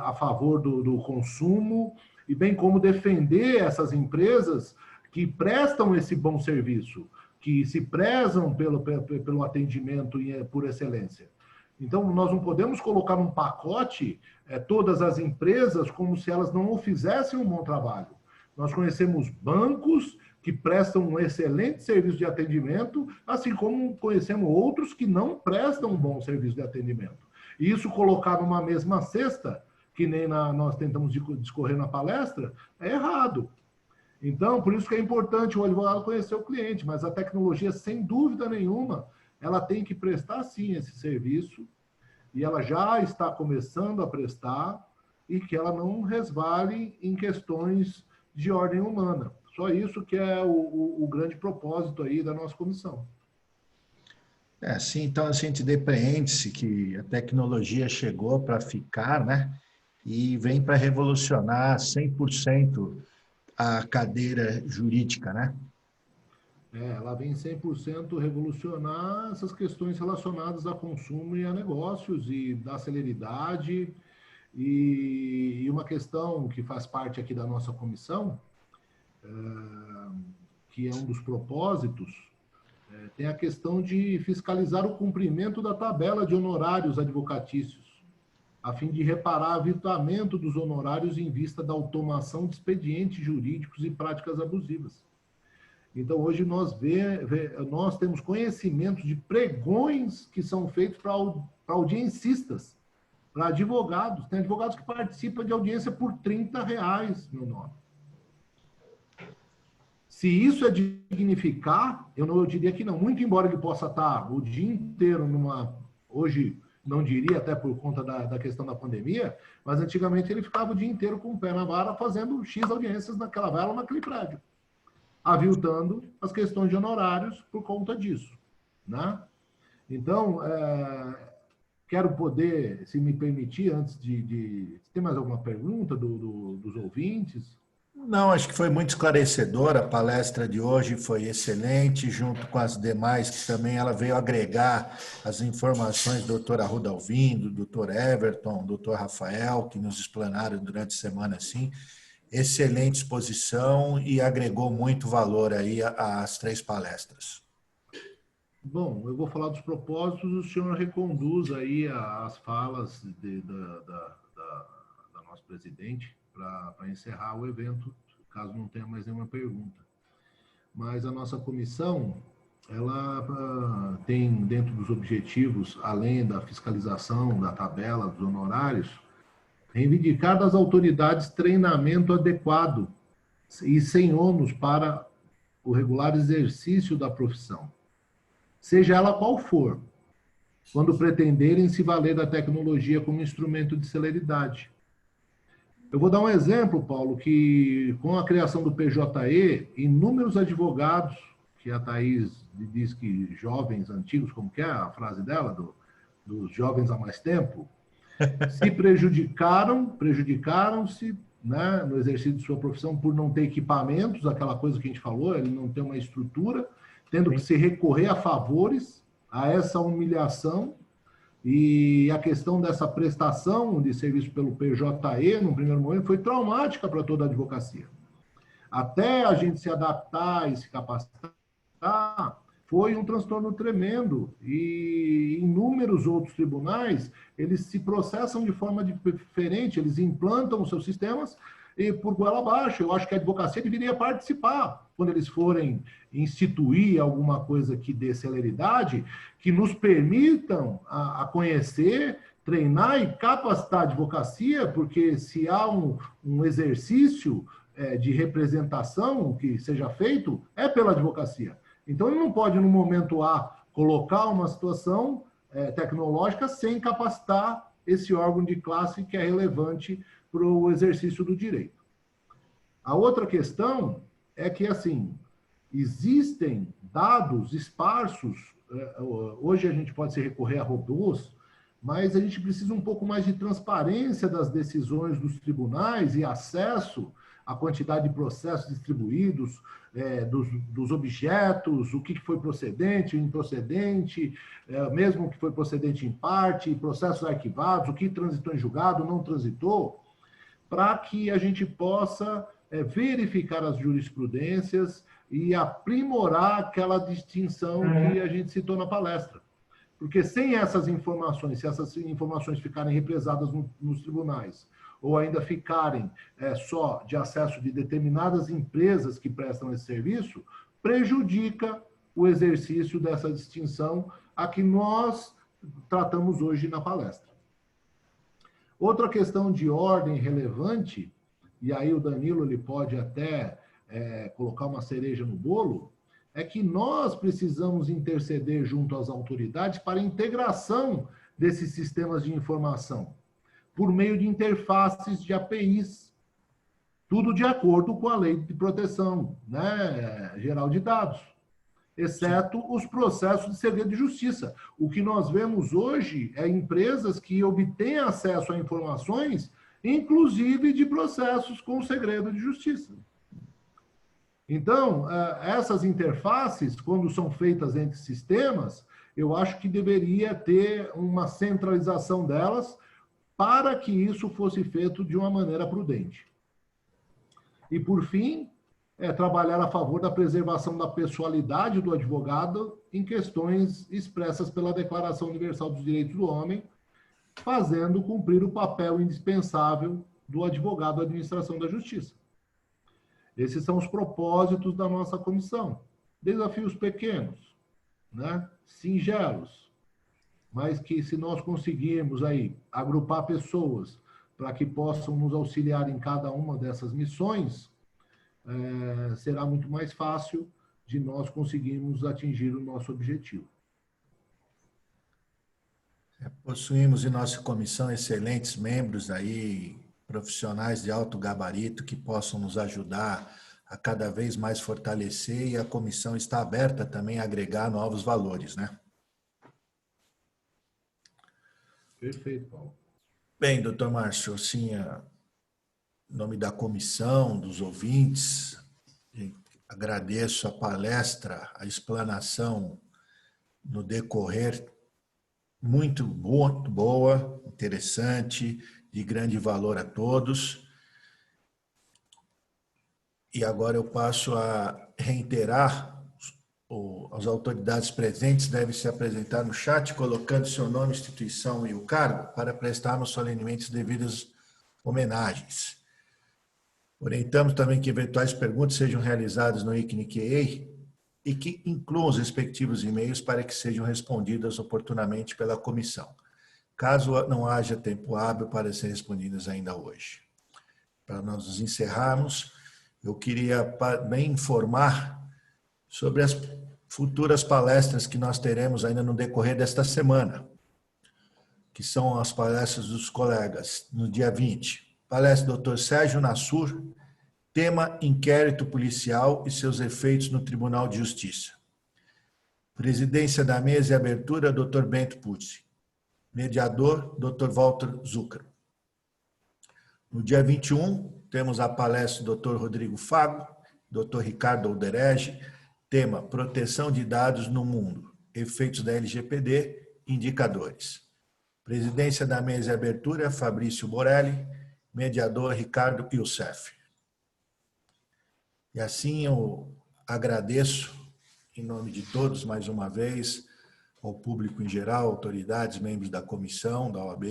a favor do consumo, e bem como defender essas empresas que prestam esse bom serviço, que se prezam pelo atendimento por excelência. Então, nós não podemos colocar num pacote todas as empresas como se elas não fizessem um bom trabalho. Nós conhecemos bancos que prestam um excelente serviço de atendimento, assim como conhecemos outros que não prestam um bom serviço de atendimento. E isso colocar numa mesma cesta, que nem nós tentamos discorrer na palestra, é errado. Então, por isso que é importante o advogado conhecer o cliente, mas a tecnologia, sem dúvida nenhuma, ela tem que prestar, sim, esse serviço, e ela já está começando a prestar, e que ela não resvale em questões de ordem humana. Só isso que é o grande propósito aí da nossa comissão. Sim, então a gente depreende-se que a tecnologia chegou para ficar, né? E vem para revolucionar 100% a cadeira jurídica, né? Ela vem 100% revolucionar essas questões relacionadas a consumo e a negócios, e da celeridade, e uma questão que faz parte aqui da nossa comissão, que é um dos propósitos, tem a questão de fiscalizar o cumprimento da tabela de honorários advocatícios, a fim de reparar avirtamento dos honorários em vista da automação de expedientes jurídicos e práticas abusivas. Então, hoje nós temos conhecimento de pregões que são feitos para audiencistas, para advogados. Tem advogados que participam de audiência por R$30, meu nome. Se isso é dignificar, eu diria que não. Muito embora ele possa estar o dia inteiro hoje, não diria até por conta da questão da pandemia, mas antigamente ele ficava o dia inteiro com o pé na vara fazendo X audiências naquela vara, naquele prédio, aviltando as questões de honorários por conta disso, né? Então, quero poder, se me permitir, antes tem mais alguma pergunta dos ouvintes? Não, acho que foi muito esclarecedora a palestra de hoje, foi excelente, junto com as demais, que também ela veio agregar as informações do doutor Arruda Alvindo, do doutor Everton, do doutor Rafael, que nos explanaram durante a semana, assim. Excelente exposição e agregou muito valor aí às 3 palestras. Bom, eu vou falar dos propósitos, o senhor reconduz aí as falas da nossa presidente para encerrar o evento, caso não tenha mais nenhuma pergunta. Mas a nossa comissão, ela tem dentro dos objetivos, além da fiscalização da tabela dos honorários, reivindicar das autoridades treinamento adequado e sem ônus para o regular exercício da profissão, seja ela qual for, quando pretenderem se valer da tecnologia como instrumento de celeridade. Eu vou dar um exemplo, Paulo, que com a criação do PJE, inúmeros advogados, que a Thaís diz que jovens antigos, como que é a frase dela, dos jovens há mais tempo, se prejudicaram-se, né, no exercício de sua profissão por não ter equipamentos, aquela coisa que a gente falou, ele não tem uma estrutura, tendo que se recorrer a favores, a essa humilhação, e a questão dessa prestação de serviço pelo PJE, no primeiro momento, foi traumática para toda a advocacia. Até a gente se adaptar e se capacitar, foi um transtorno tremendo. E inúmeros outros tribunais, eles se processam de forma diferente, eles implantam os seus sistemas e por goela abaixo. Eu acho que a advocacia deveria participar quando eles forem instituir alguma coisa que dê celeridade, que nos permitam a conhecer, treinar e capacitar a advocacia, porque se há um exercício de representação que seja feito, é pela advocacia. Então, ele não pode, no momento A, colocar uma situação tecnológica sem capacitar esse órgão de classe que é relevante para o exercício do direito. A outra questão é que, assim, existem dados esparsos, hoje a gente pode se recorrer a robôs, mas a gente precisa um pouco mais de transparência das decisões dos tribunais e acesso à quantidade de processos distribuídos, dos objetos, o que foi procedente, improcedente, mesmo o que foi procedente em parte, processos arquivados, o que transitou em julgado, não transitou, para que a gente possa verificar as jurisprudências e aprimorar aquela distinção que a gente citou na palestra. Porque sem essas informações, se essas informações ficarem represadas nos tribunais, ou ainda ficarem só de acesso de determinadas empresas que prestam esse serviço, prejudica o exercício dessa distinção a que nós tratamos hoje na palestra. Outra questão de ordem relevante, e aí o Danilo ele pode até colocar uma cereja no bolo, é que nós precisamos interceder junto às autoridades para a integração desses sistemas de informação, por meio de interfaces de APIs, tudo de acordo com a Lei de Proteção, né, Geral de Dados, exceto os processos de segredo de justiça. O que nós vemos hoje é empresas que obtêm acesso a informações, inclusive de processos com segredo de justiça. Então, essas interfaces, quando são feitas entre sistemas, eu acho que deveria ter uma centralização delas para que isso fosse feito de uma maneira prudente. E, por fim, trabalhar a favor da preservação da pessoalidade do advogado em questões expressas pela Declaração Universal dos Direitos do Homem, fazendo cumprir o papel indispensável do advogado da administração da justiça. Esses são os propósitos da nossa comissão. Desafios pequenos, né? Singelos, mas que se nós conseguirmos aí agrupar pessoas para que possam nos auxiliar em cada uma dessas missões, será muito mais fácil de nós conseguirmos atingir o nosso objetivo. Possuímos em nossa comissão excelentes membros aí, profissionais de alto gabarito que possam nos ajudar a cada vez mais fortalecer, e a comissão está aberta também a agregar novos valores, né? Perfeito, Paulo. Bem, doutor Márcio, assim, em nome da comissão, dos ouvintes, agradeço a palestra, a explanação no decorrer muito boa, interessante, de grande valor a todos. E agora eu passo a reiterar, as autoridades presentes devem se apresentar no chat, colocando seu nome, instituição e o cargo, para prestarmos solenemente as devidas homenagens. Orientamos também que eventuais perguntas sejam realizadas no ícone QA e que incluam os respectivos e-mails para que sejam respondidas oportunamente pela comissão, caso não haja tempo hábil para ser respondidas ainda hoje. Para nós nos encerrarmos, eu queria bem informar sobre as futuras palestras que nós teremos ainda no decorrer desta semana, que são as palestras dos colegas, no dia 20. Palestra do Dr. Sérgio Nassur, tema Inquérito Policial e seus efeitos no Tribunal de Justiça. Presidência da mesa e abertura, Dr. Bento Pucci. Mediador, Dr. Walter Zucker. No dia 21, temos a palestra do Dr. Rodrigo Fago, Dr. Ricardo Alderege, tema Proteção de Dados no Mundo, efeitos da LGPD, indicadores. Presidência da mesa e abertura, Fabrício Borelli, mediador, Ricardo Youssef. E assim eu agradeço, em nome de todos, mais uma vez, ao público em geral, autoridades, membros da comissão, da OAB,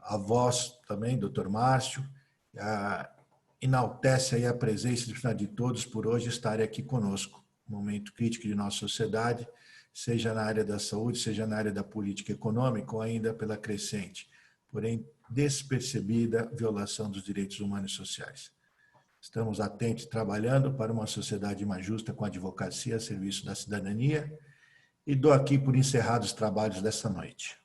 a vós também, doutor Márcio, enaltece aí a presença de todos por hoje estarem aqui conosco, momento crítico de nossa sociedade, seja na área da saúde, seja na área da política econômica, ou ainda pela crescente, porém despercebida violação dos direitos humanos e sociais. Estamos atentos e trabalhando para uma sociedade mais justa com a advocacia a serviço da cidadania, e dou aqui por encerrados os trabalhos dessa noite.